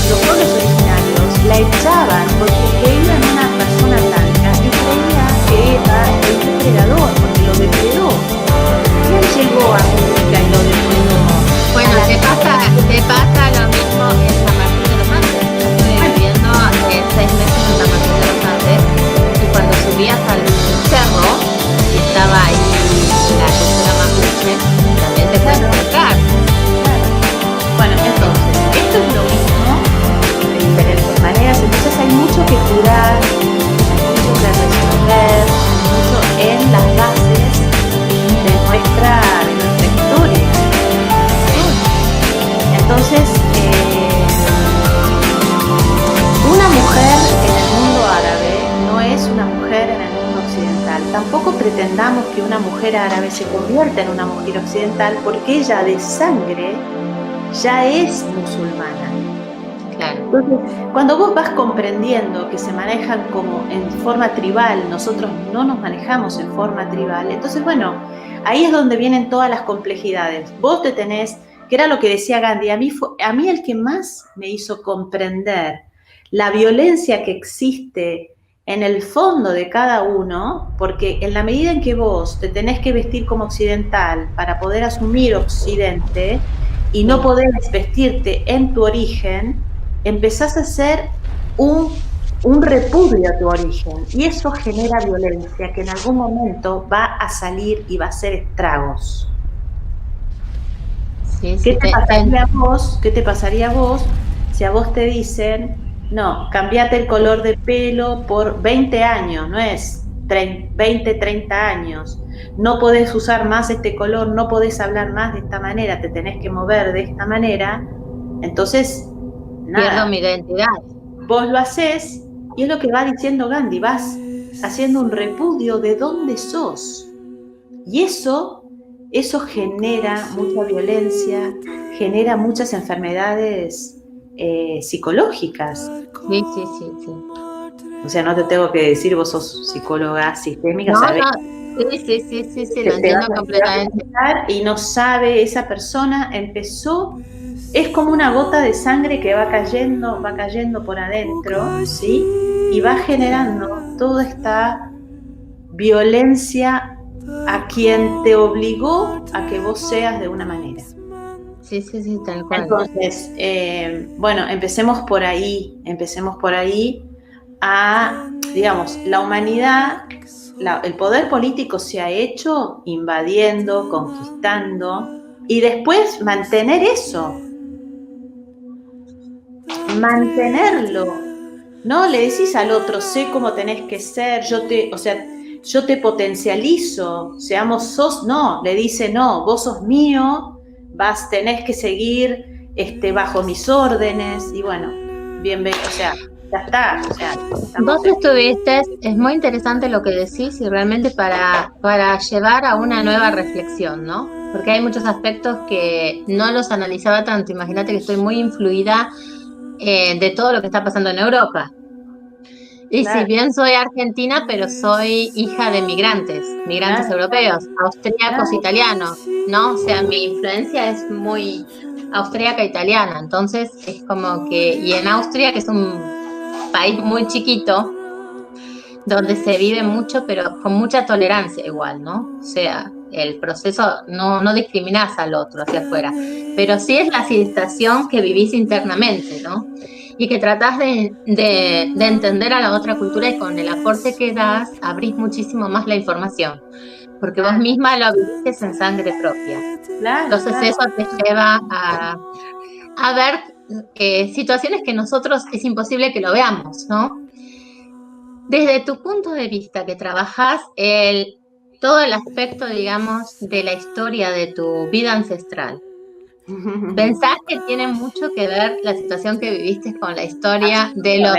los pueblos originarios la echaban porque creían en una persona blanca y creía que era el depredador, porque lo depredó. ¿Quién llegó a América y lo depredó?
Bueno, te pasa lo mismo en San Martín de los Andes. Yo estuve viviendo 6 meses en San Martín de los Andes y cuando subías al cerro y estaba ahí la cultura mapuche, también te puedes encontrar.
Bueno, entonces, esto es lo mismo de diferentes maneras. Entonces hay mucho que curar, hay mucho que resolver, mucho en las bases de nuestra historia. Entonces, una mujer en el mundo árabe no es una mujer en el mundo occidental. Tampoco pretendamos que una mujer árabe se convierta en una mujer occidental porque ella de sangre ya es musulmana.
Claro.
Entonces, cuando vos vas comprendiendo que se manejan como en forma tribal, nosotros no nos manejamos en forma tribal, entonces bueno, ahí es donde vienen todas las complejidades. Vos te tenés, que era lo que decía Gandhi, a mí el que más me hizo comprender la violencia que existe en el fondo de cada uno, porque en la medida en que vos te tenés que vestir como occidental para poder asumir Occidente y no podés vestirte en tu origen, empezás a hacer un repudio a tu origen y eso genera violencia que en algún momento va a salir y va a hacer estragos.
Sí,
¿Qué
sí,
te pasaría a vos? ¿Qué te pasaría a vos si a vos te dicen, no, cambiate el color de pelo por 20 años, no es 20, 30 años, no podés usar más este color, no podés hablar más de esta manera, te tenés que mover de esta manera, entonces,
pierdo
nada,
mi identidad.
vos lo haces y es lo que va diciendo Gandhi, vas haciendo un repudio de dónde sos. Y eso genera mucha violencia, genera muchas enfermedades psicológicas.
Sí, sí, sí, sí.
O sea, no te tengo que decir, vos sos psicóloga sistémica,
No,
¿sabes?
no, sí, lo entiendo completamente.
Y no sabe, esa persona empezó, es como una gota de sangre que va cayendo por adentro, ¿sí? Y va generando toda esta violencia a quien te obligó a que vos seas de una manera.
Sí, tal cual.
Entonces, bueno, empecemos por ahí a, digamos, la humanidad, el poder político se ha hecho invadiendo, conquistando, y después mantener eso, mantenerlo. No le decís al otro, sé cómo tenés que ser, yo te potencializo, no, le dice, no, vos sos mío, tenés que seguir bajo mis órdenes, y bueno, bienvenido, o sea, ya está, o sea.
Vos estuviste, es muy interesante lo que decís y realmente para llevar a una nueva reflexión, ¿no? Porque hay muchos aspectos que no los analizaba tanto. Imagínate que estoy muy influida de todo lo que está pasando en Europa. Y
Claro.
si bien soy argentina, pero soy hija de migrantes
Claro.
europeos, austríacos,
Claro.
italianos, ¿no? O sea, mi influencia es muy austríaca italiana, entonces es como que, y en Austria, que es un país muy chiquito, donde se vive mucho, pero con mucha tolerancia igual, ¿no? O sea, el proceso, no discriminás al otro hacia afuera, pero sí es la situación que vivís internamente, ¿no? Y que tratás de entender a la otra cultura, y con el aporte que das abrís muchísimo más la información, porque vos misma lo viviste en sangre propia.
Claro,
Entonces
claro.
eso te lleva a ver situaciones que nosotros es imposible que lo veamos, ¿no? Desde tu punto de vista, que trabajas todo el aspecto, digamos, de la historia de tu vida ancestral, ¿pensás que tiene mucho que ver la situación que viviste con la historia de los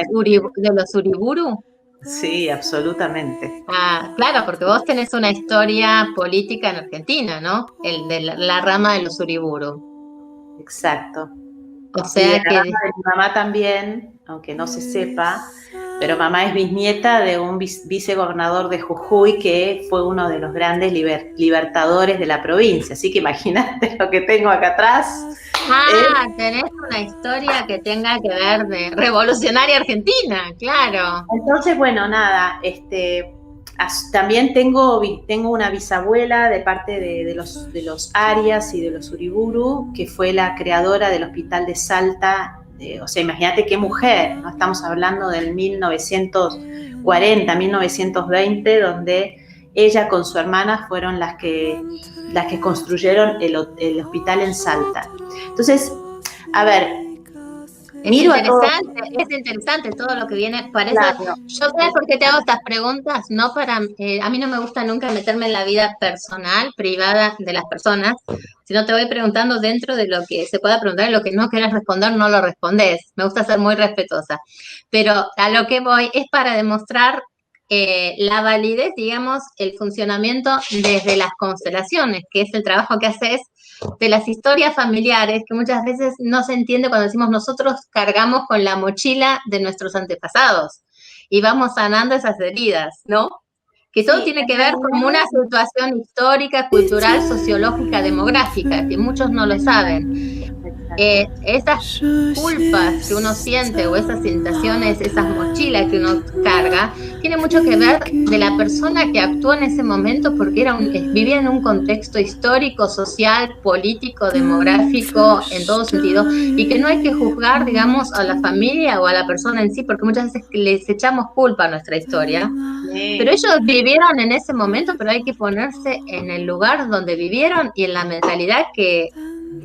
Uriburu?
Sí, absolutamente.
Ah, claro, porque vos tenés una historia política en Argentina, ¿no? El de la rama de los Uriburu.
Exacto.
O
Y de
sea
la
que
rama de mi mamá también, aunque no se sepa, pero mamá es bisnieta de un vicegobernador de Jujuy que fue uno de los grandes libertadores de la provincia. Así que imagínate lo que tengo acá atrás.
tenés una historia que tenga que ver de revolucionaria argentina, claro.
Entonces, bueno, nada, también tengo una bisabuela de parte de los Arias y de los Uriburu, que fue la creadora del Hospital de Salta. O sea, imagínate qué mujer, ¿no? Estamos hablando del 1940, 1920, donde ella con su hermana fueron las que construyeron el hospital en Salta. Entonces, a ver,
Es interesante todo lo que viene. Para eso,
claro.
yo sé por qué te hago estas preguntas, no para, a mí no me gusta nunca meterme en la vida personal, privada de las personas, sino te voy preguntando dentro de lo que se pueda preguntar, y lo que no quieras responder, no lo respondes. Me gusta ser muy respetuosa. Pero a lo que voy es para demostrar la validez, digamos, el funcionamiento desde las constelaciones, que es el trabajo que haces de las historias familiares, que muchas veces no se entiende cuando decimos nosotros cargamos con la mochila de nuestros antepasados y vamos sanando esas heridas, ¿no? Que todo tiene que ver con una situación histórica, cultural, sociológica, demográfica, que muchos no lo saben. Esas culpas que uno siente o esas sensaciones, esas mochilas que uno carga, tiene mucho que ver de la persona que actuó en ese momento, porque vivía en un contexto histórico, social, político, demográfico, en todo sentido, y que no hay que juzgar, digamos, a la familia o a la persona en sí, porque muchas veces les echamos culpa a nuestra historia. Pero ellos vivieron en ese momento, pero hay que ponerse en el lugar donde vivieron y en la mentalidad que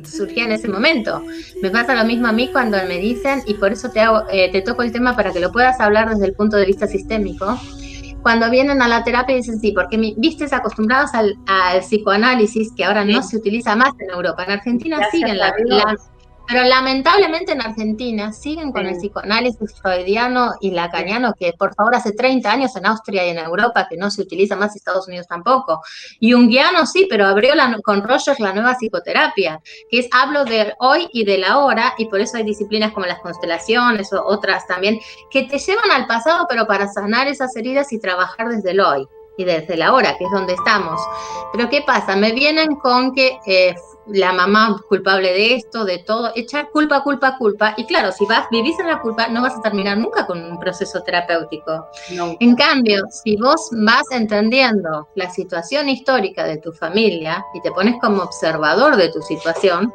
surgía en ese momento. Me pasa lo mismo a mí cuando me dicen, y por eso te toco el tema para que lo puedas hablar desde el punto de vista sistémico, cuando vienen a la terapia y dicen, sí, porque vistes acostumbrados al psicoanálisis, que ahora no se utiliza más en Europa, en Argentina siguen pero lamentablemente en Argentina siguen con el psicoanálisis freudiano y lacaniano, que por favor hace 30 años en Austria y en Europa que no se utiliza más, Estados Unidos tampoco. Y Jungiano sí, pero abrió con Rogers la nueva psicoterapia, que es hablo del hoy y del ahora, y por eso hay disciplinas como las constelaciones o otras también, que te llevan al pasado, pero para sanar esas heridas y trabajar desde el hoy y desde el ahora, que es donde estamos. Pero ¿qué pasa? Me vienen con que la mamá culpable de esto, de todo, echar culpa, y claro, si vivís en la culpa, no vas a terminar nunca con un proceso terapéutico. No. En cambio, si vos vas entendiendo la situación histórica de tu familia y te pones como observador de tu situación,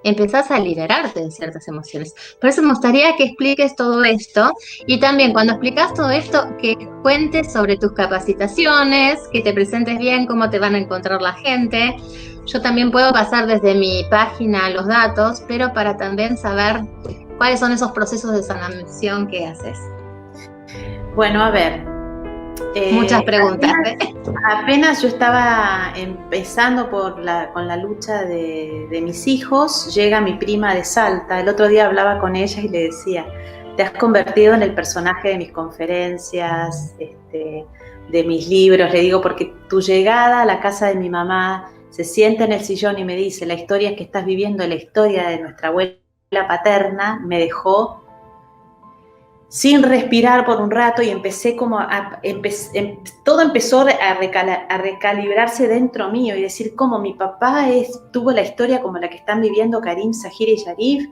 empezás a liberarte de ciertas emociones. Por eso me gustaría que expliques todo esto, y también cuando explicas todo esto, que cuentes sobre tus capacitaciones, que te presentes bien, cómo te van a encontrar la gente. Yo también puedo pasar desde mi página los datos, pero para también saber cuáles son esos procesos de sanación que haces.
Bueno, a ver.
Muchas preguntas.
Apenas yo estaba empezando con la lucha de mis hijos, llega mi prima de Salta. El otro día hablaba con ella y le decía, te has convertido en el personaje de mis conferencias, de mis libros. Le digo, porque tu llegada a la casa de mi mamá, se sienta en el sillón y me dice, la historia que estás viviendo, la historia de nuestra abuela paterna, me dejó sin respirar por un rato, y empecé como todo empezó a recalibrarse dentro mío y decir cómo mi papá tuvo la historia como la que están viviendo Karim, Zahira y Yarif,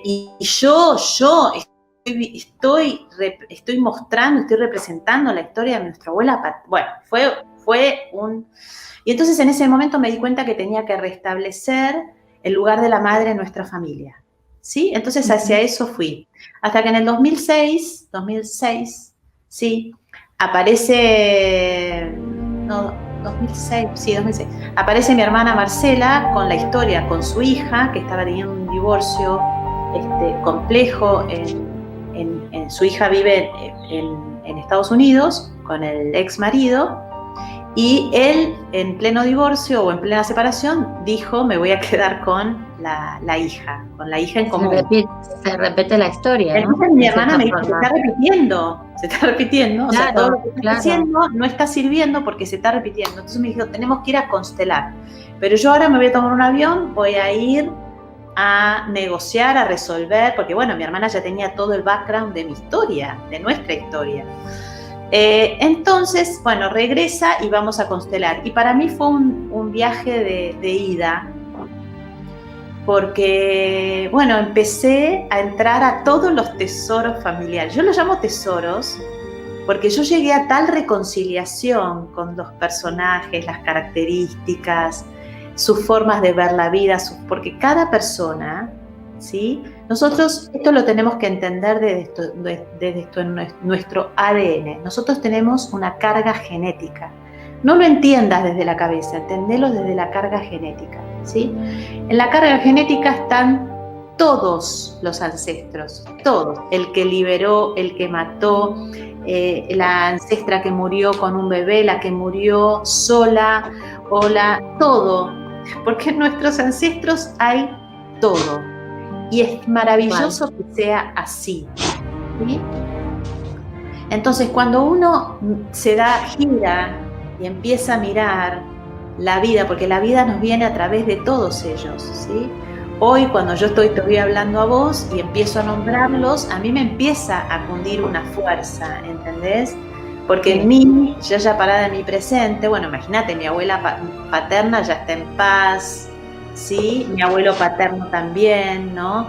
y yo estoy mostrando, estoy representando la historia de nuestra abuela. Bueno, fue Y entonces en ese momento me di cuenta que tenía que restablecer el lugar de la madre en nuestra familia, ¿sí? Entonces hacia eso fui. Hasta que en el 2006, sí, aparece, no, 2006, sí, 2006, aparece mi hermana Marcela con la historia, con su hija, que estaba teniendo un divorcio complejo. Su hija vive en Estados Unidos con el ex marido, y él, en pleno divorcio o en plena separación, dijo: me voy a quedar con la hija en común.
Se repite la historia, ¿no?
Entonces mi hermana me dijo: se está repitiendo,
claro,
o sea, todo lo que está haciendo no está sirviendo porque se está repitiendo. Entonces me dijo: tenemos que ir a constelar. Pero yo ahora me voy a tomar un avión, voy a ir a negociar, a resolver, porque bueno, mi hermana ya tenía todo el background de mi historia, de nuestra historia. Entonces, bueno, regresa y vamos a constelar. Y para mí fue un viaje de ida, porque, bueno, empecé a entrar a todos los tesoros familiares. Yo los llamo tesoros porque yo llegué a tal reconciliación con los personajes, las características, sus formas de ver la vida, porque cada persona, ¿sí? Nosotros esto lo tenemos que entender desde nuestro ADN. Nosotros tenemos una carga genética. No lo entiendas desde la cabeza, entendelo desde la carga genética, ¿sí? En la carga genética están todos los ancestros, todos. El que liberó, el que mató, la ancestra que murió con un bebé, la que murió sola, todo. Porque en nuestros ancestros hay todo. Y es maravilloso que sea así, ¿sí? Entonces, cuando uno gira y empieza a mirar la vida, porque la vida nos viene a través de todos ellos, ¿sí? Hoy, cuando yo te estoy hablando a vos y empiezo a nombrarlos, a mí me empieza a cundir una fuerza, ¿entendés? Porque en mí, yo ya parada en mi presente, bueno, imagínate, mi abuela paterna ya está en paz, ¿sí? Mi abuelo paterno también, ¿no?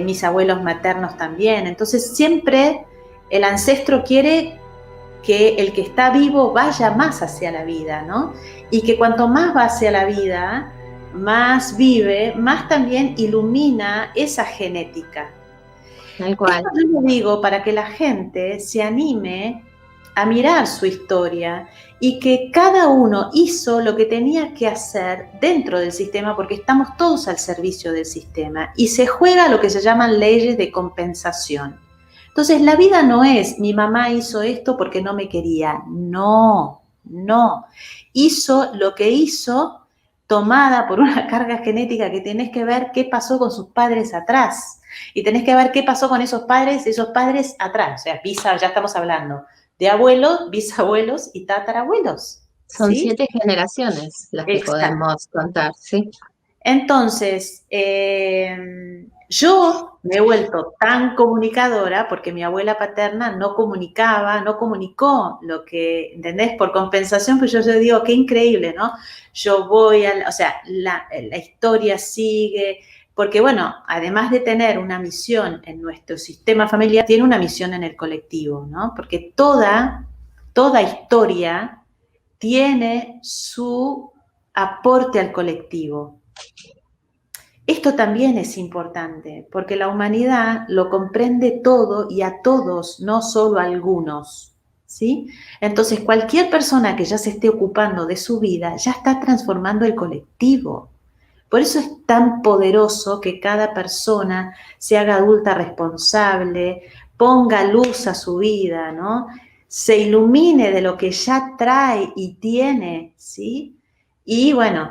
Mis abuelos maternos también. Entonces, siempre el ancestro quiere que el que está vivo vaya más hacia la vida, ¿no? Y que cuanto más va hacia la vida, más vive, más también ilumina esa genética.
Tal cual.
Esto yo lo digo para que la gente se anime a mirar su historia y que cada uno hizo lo que tenía que hacer dentro del sistema, porque estamos todos al servicio del sistema y se juega lo que se llaman leyes de compensación. Entonces, la vida no es mi mamá hizo esto porque no me quería. No. Hizo lo que hizo tomada por una carga genética que tenés que ver qué pasó con sus padres atrás. Y tenés que ver qué pasó con esos padres atrás. O sea, ya estamos hablando de abuelos, bisabuelos y tatarabuelos.
Son
¿sí?
7 generaciones las que podemos contar, ¿sí?
Entonces, yo me he vuelto tan comunicadora porque mi abuela paterna no comunicó lo que, ¿entendés? Por compensación, pues yo digo, qué increíble, ¿no? Yo voy la historia sigue, porque bueno, además de tener una misión en nuestro sistema familiar, tiene una misión en el colectivo, ¿no? Porque toda historia tiene su aporte al colectivo. Esto también es importante, porque la humanidad lo comprende todo y a todos, no solo a algunos, ¿sí? Entonces, cualquier persona que ya se esté ocupando de su vida, ya está transformando el colectivo. Por eso es tan poderoso que cada persona se haga adulta responsable, ponga luz a su vida, ¿no? Se ilumine de lo que ya trae y tiene, ¿sí? Y bueno,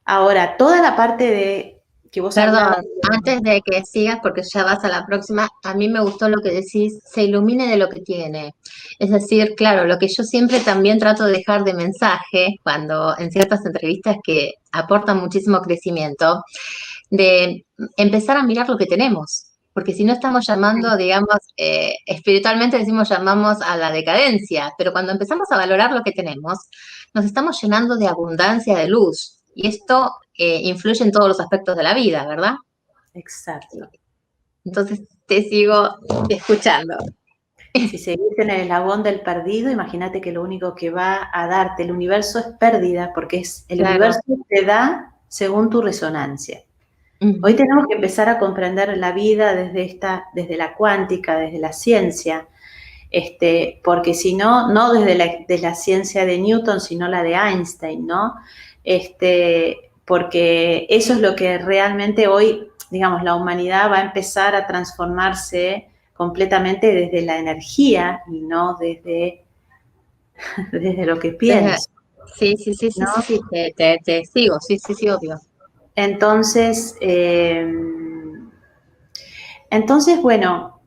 ahora, toda la parte de que vos
Perdón, antes de que sigas, porque ya vas a la próxima, a mí me gustó lo que decís, se ilumine de lo que tiene. Es decir, claro, lo que yo siempre también trato de dejar de mensaje, cuando en ciertas entrevistas que aportan muchísimo crecimiento, de empezar a mirar lo que tenemos. Porque si no estamos llamando, digamos, espiritualmente llamamos a la decadencia, pero cuando empezamos a valorar lo que tenemos, nos estamos llenando de abundancia, de luz. Y esto influye en todos los aspectos de la vida, ¿verdad?
Exacto.
Entonces te sigo escuchando.
Si seguís en el eslabón del perdido, imagínate que lo único que va a darte el universo es pérdida, porque el
Claro.
universo te da según tu resonancia. Hoy tenemos que empezar a comprender la vida desde la cuántica, desde la ciencia, porque si no, no desde la ciencia de Newton, sino la de Einstein, ¿no? Porque eso es lo que realmente hoy, digamos, la humanidad va a empezar a transformarse completamente desde la energía y no desde lo que pienso.
Sí,
¿no?
te sigo, sí, obvio.
Entonces, bueno,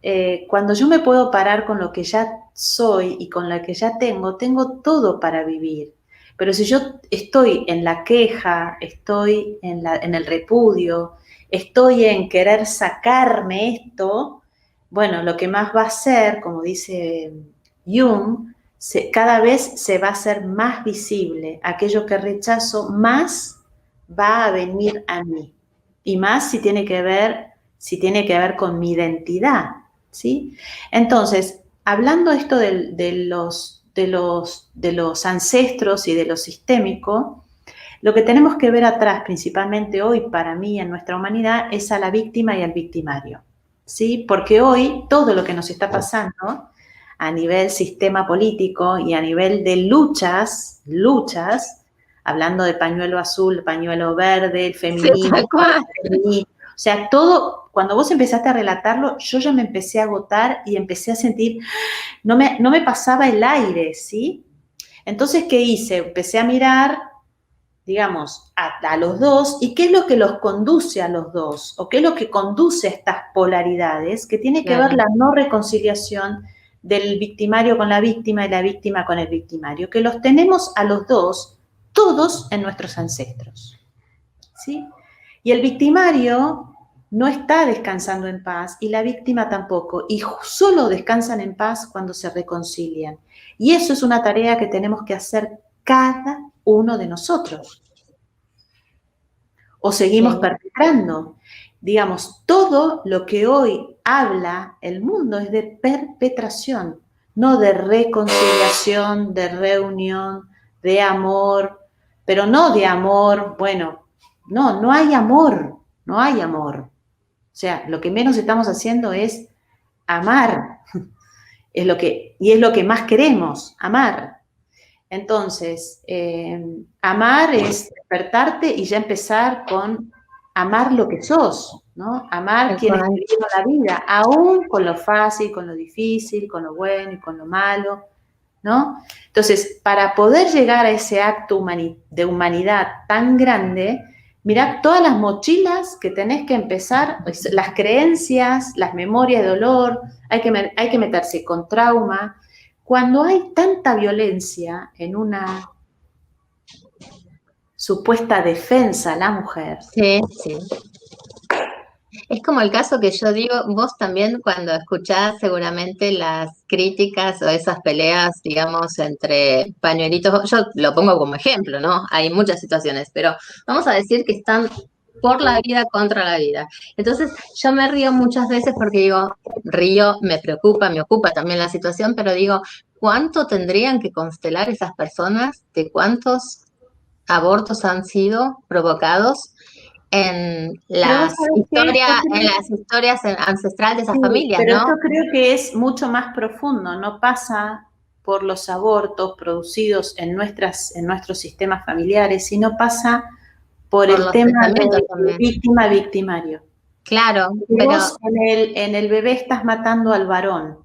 cuando yo me puedo parar con lo que ya soy y con lo que ya tengo todo para vivir. Pero si yo estoy en la queja, estoy en el repudio, estoy en querer sacarme esto, bueno, lo que más va a hacer, como dice Jung, cada vez se va a hacer más visible. Aquello que rechazo, más va a venir a mí. Y más si tiene que ver con mi identidad, ¿sí? Entonces, hablando esto de los ancestros y de lo sistémico, lo que tenemos que ver atrás, principalmente hoy para mí en nuestra humanidad, es a la víctima y al victimario, ¿sí? Porque hoy todo lo que nos está pasando a nivel sistema político y a nivel de luchas, hablando de pañuelo azul, pañuelo verde, el feminismo, o sea, todo, cuando vos empezaste a relatarlo, yo ya me empecé a agotar y empecé a sentir, no me pasaba el aire, ¿sí? Entonces, ¿qué hice? Empecé a mirar, digamos, a los dos, y qué es lo que los conduce a los dos, o qué es lo que conduce a estas polaridades, que tiene que ver la no reconciliación del victimario con la víctima y la víctima con el victimario, que los tenemos a los dos, todos en nuestros ancestros, ¿sí? Y el victimario no está descansando en paz y la víctima tampoco, y solo descansan en paz cuando se reconcilian. Y eso es una tarea que tenemos que hacer cada uno de nosotros. O seguimos perpetrando. Digamos, todo lo que hoy habla el mundo es de perpetración, no de reconciliación, de reunión, de amor, pero no de amor, bueno, no hay amor, no hay amor. O sea, lo que menos estamos haciendo es amar, y es lo que más queremos, amar. Entonces, amar es despertarte y ya empezar con amar lo que sos, ¿no? Amar quienes te dieron la vida, aún con lo fácil, con lo difícil, con lo bueno y con lo malo, ¿no? Entonces, para poder llegar a ese acto de humanidad tan grande, mirá todas las mochilas que tenés que empezar, las creencias, las memorias de dolor, hay que meterse con trauma. Cuando hay tanta violencia en una supuesta defensa a la mujer.
Sí. Es como el caso que yo digo, vos también cuando escuchás seguramente las críticas o esas peleas, digamos, entre pañuelitos, yo lo pongo como ejemplo, ¿no? Hay muchas situaciones, pero vamos a decir que están por la vida contra la vida. Entonces yo me río muchas veces porque digo, me preocupa, me ocupa también la situación, pero digo, ¿cuánto tendrían que constelar esas personas de cuántos abortos han sido provocados en las historias ancestrales de esas familias,
pero
¿no?
yo creo que es mucho más profundo, no pasa por los abortos producidos en nuestros sistemas familiares, sino pasa por el tema de víctima-victimario.
Claro,
pero vos en el bebé estás matando al varón.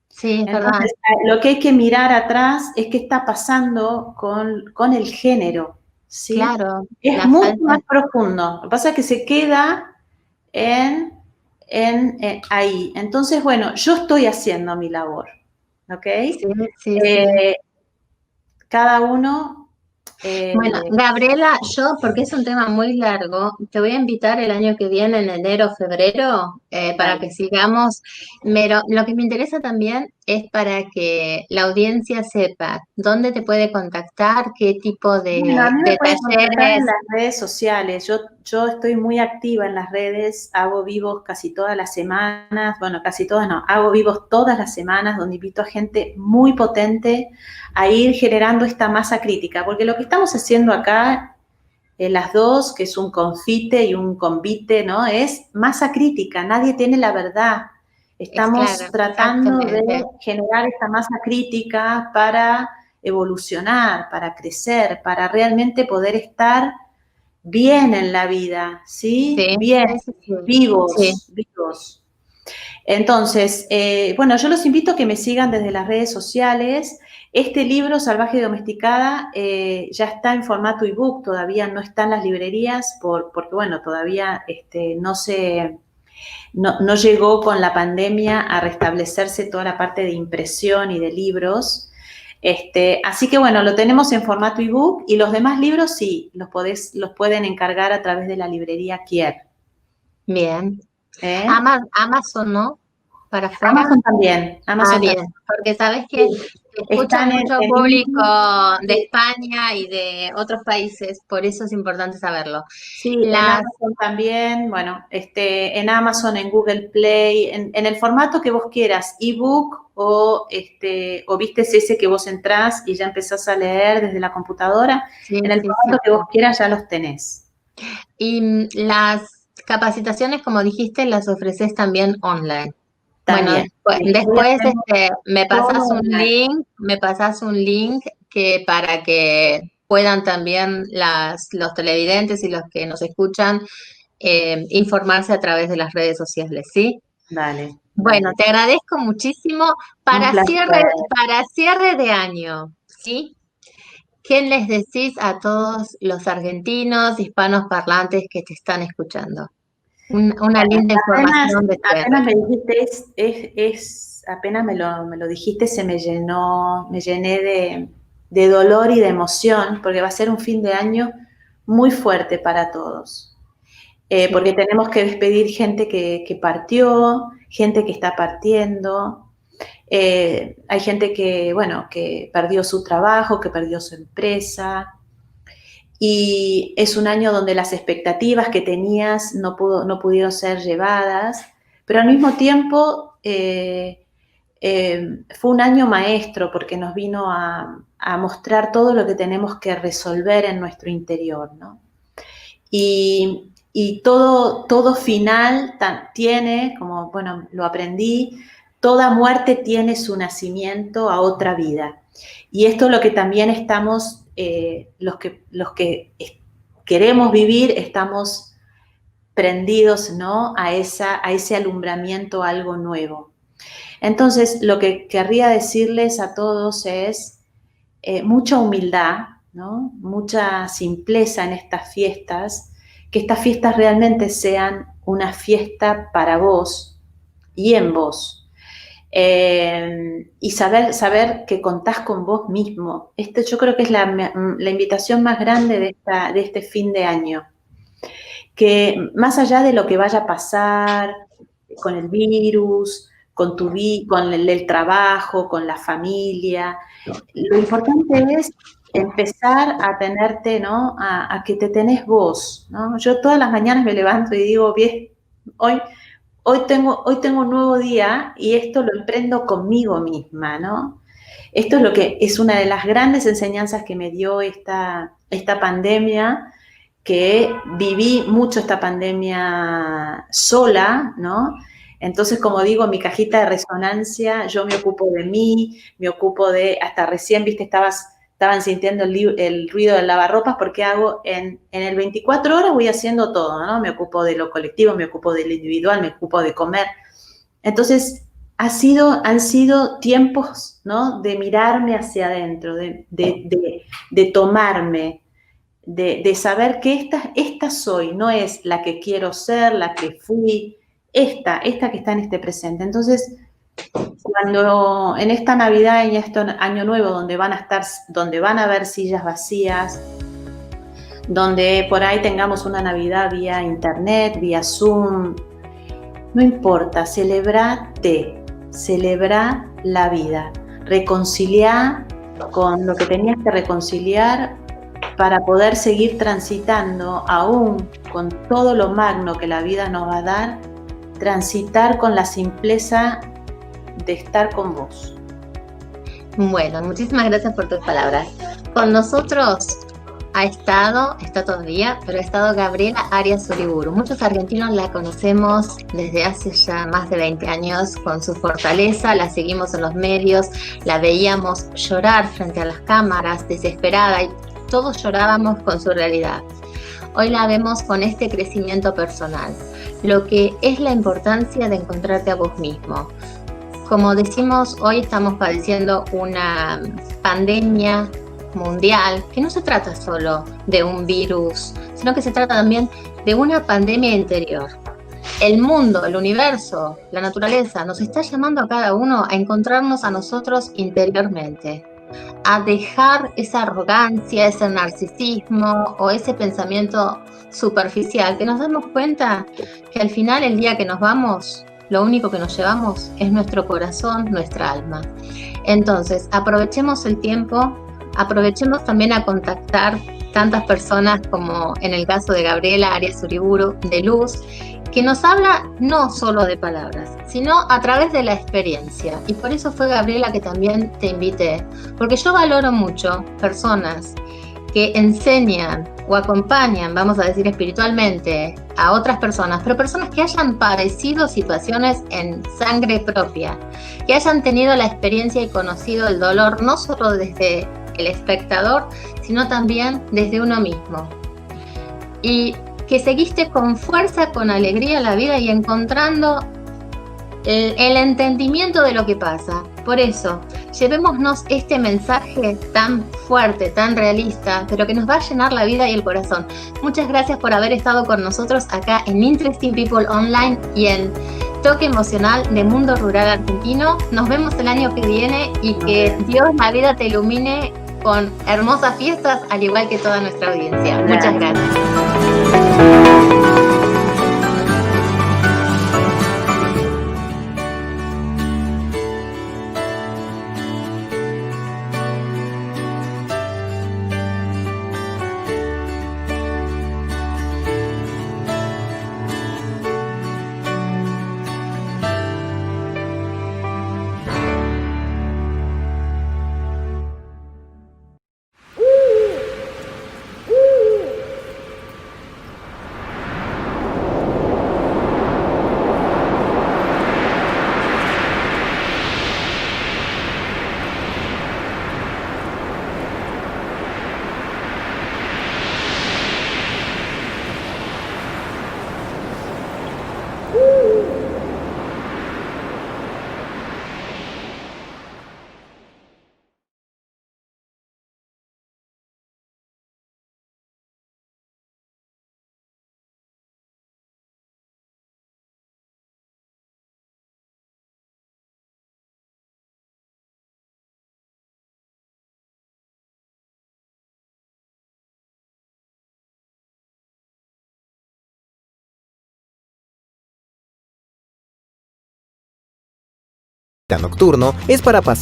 Sí,
entonces,
verdad.
Lo que hay que mirar atrás es qué está pasando con el género, ¿sí?
Claro.
Es mucho más profundo. Lo que pasa es que se queda ahí. Entonces, bueno, yo estoy haciendo mi labor, ¿ok?
Sí.
Cada uno...
Bueno, Gabriela, yo, porque es un tema muy largo, te voy a invitar el año que viene, en enero, febrero, para que sigamos. Pero lo que me interesa también es para que la audiencia sepa dónde te puede contactar, qué tipo
Bueno, a mí me
de
pueden contactar en
talleres.
las redes sociales. Yo estoy muy activa en las redes, hago vivos casi todas las semanas, bueno, casi todas no, hago vivos todas las semanas donde invito a gente muy potente a ir generando esta masa crítica, porque lo que estamos haciendo acá, las dos, que es un confite y un convite, ¿no? Es masa crítica, nadie tiene la verdad.
Es
Estamos
claro,
tratando de
exactamente.
generar esta masa crítica para evolucionar, para crecer, para realmente poder estar bien en la vida, ¿sí?
Sí,
Bien,
sí, sí, sí. Sí.
vivos, vivos. Entonces, bueno, yo los invito a que me sigan desde las redes sociales. Este libro, Salvaje y Domesticada, ya está en formato ebook, todavía no está en las librerías porque, bueno, todavía no llegó con la pandemia a restablecerse toda la parte de impresión y de libros. Así que bueno, lo tenemos en formato ebook y los demás libros sí, los pueden encargar a través de la librería Kier.
Bien.
¿Eh?
Amazon, ¿no? ¿Para afuera?
Amazon también,
Ah,
Amazon
bien,
también.
porque sabes que
Sí.
escucho
Están
mucho
en
público
India.
de
Sí,
España y de otros países, por eso es importante saberlo.
sí, en
Las,
Amazon también, bueno, en Amazon, en Google Play, en el formato que vos quieras, ebook o viste ese que vos entrás y ya empezás a leer desde la computadora,
sí,
en el
sí, sí,
formato que
sí.
vos quieras ya los tenés.
Y las capacitaciones, como dijiste, las ofreces también online. Bueno,
También. Estoy
después
haciendo todo online.
me pasas un link que para que puedan también los televidentes y los que nos escuchan informarse a través de las redes sociales, ¿sí?
Dale,
Bueno,
dale.
te agradezco muchísimo.
Un placer.
Para cierre de año, ¿sí? ¿Qué les decís a todos los argentinos, hispanos parlantes que te están escuchando? Una linda
Apenas,
información de cierre.
apenas me dijiste, apenas me lo dijiste, me llené de dolor y de emoción, porque va a ser un fin de año muy fuerte para todos.
Sí.
Porque tenemos que despedir gente que partió, gente que está partiendo. Hay gente que, bueno, que perdió su trabajo, que perdió su empresa, y es un año donde las expectativas que tenías no pudieron ser llevadas, pero al mismo tiempo fue un año maestro porque nos vino a mostrar todo lo que tenemos que resolver en nuestro interior, ¿no? Y todo final tiene, como, bueno, lo aprendí, toda muerte tiene su nacimiento a otra vida. Y esto es lo que también estamos, los que queremos vivir, estamos prendidos, ¿no? A ese alumbramiento, a algo nuevo. Entonces, lo que querría decirles a todos es mucha humildad, ¿no? Mucha simpleza en estas fiestas, que estas fiestas realmente sean una fiesta para vos y en vos. Y saber que contás con vos mismo. Yo creo que es la invitación más grande de este fin de año. Que más allá de lo que vaya a pasar con el virus, con el trabajo, con la familia, lo importante es empezar a tenerte, ¿no? A que te tenés vos, ¿no? Yo todas las mañanas me levanto y digo, bien, hoy tengo un nuevo día y esto lo emprendo conmigo misma, ¿no? Esto es lo que es una de las grandes enseñanzas que me dio esta pandemia, que viví mucho esta pandemia sola, ¿no? Entonces, como digo, mi cajita de resonancia, yo me ocupo de mí, me ocupo hasta recién, viste, estaban sintiendo el ruido del lavarropas, porque hago en el 24 horas voy haciendo todo, ¿no? Me ocupo de lo colectivo, me ocupo de lo individual, me ocupo de comer. Entonces, han sido tiempos, ¿no? De mirarme hacia adentro, de tomarme, de saber que esta soy, no es la que quiero ser, la que fui, esta que está en este presente. Entonces, cuando en esta Navidad y en este Año Nuevo, donde van a haber sillas vacías, donde por ahí tengamos una Navidad vía internet, vía Zoom, no importa, celebrate, celebra la vida, reconciliar con lo que tenías que reconciliar para poder seguir transitando, aún con todo lo magno que la vida nos va a dar, transitar con la simpleza de estar con vos.
Bueno, muchísimas gracias por tus palabras. Con nosotros está todavía, pero ha estado Gabriela Arias Uriburu. Muchos argentinos la conocemos desde hace ya más de 20 años con su fortaleza, la seguimos en los medios, la veíamos llorar frente a las cámaras, desesperada, y todos llorábamos con su realidad. Hoy la vemos con este crecimiento personal, lo que es la importancia de encontrarte a vos mismo. Como decimos, hoy estamos padeciendo una pandemia mundial, que no se trata solo de un virus, sino que se trata también de una pandemia interior. El mundo, el universo, la naturaleza nos está llamando a cada uno a encontrarnos a nosotros interiormente, a dejar esa arrogancia, ese narcisismo o ese pensamiento superficial, que nos damos cuenta que al final, el día que nos vamos, lo único que nos llevamos es nuestro corazón, nuestra alma. Entonces, aprovechemos el tiempo, aprovechemos también a contactar tantas personas como en el caso de Gabriela Arias Uriburu, de luz, que nos habla no solo de palabras, sino a través de la experiencia. Y por eso fue, Gabriela, que también te invité, porque yo valoro mucho personas que enseñan o acompañan, vamos a decir espiritualmente, a otras personas, pero personas que hayan padecido situaciones en sangre propia, que hayan tenido la experiencia y conocido el dolor, no solo desde el espectador, sino también desde uno mismo. Y que seguiste con fuerza, con alegría la vida y encontrando el entendimiento de lo que pasa. Por eso, llevémonos este mensaje tan fuerte, tan realista, pero que nos va a llenar la vida y el corazón. Muchas gracias por haber estado con nosotros acá en Interesting People Online y en Toque Emocional de Mundo Rural Argentino. Nos vemos el año que viene y que Dios, la vida, te ilumine con hermosas fiestas, al igual que toda nuestra audiencia. Muchas gracias.
Nocturno es para pasar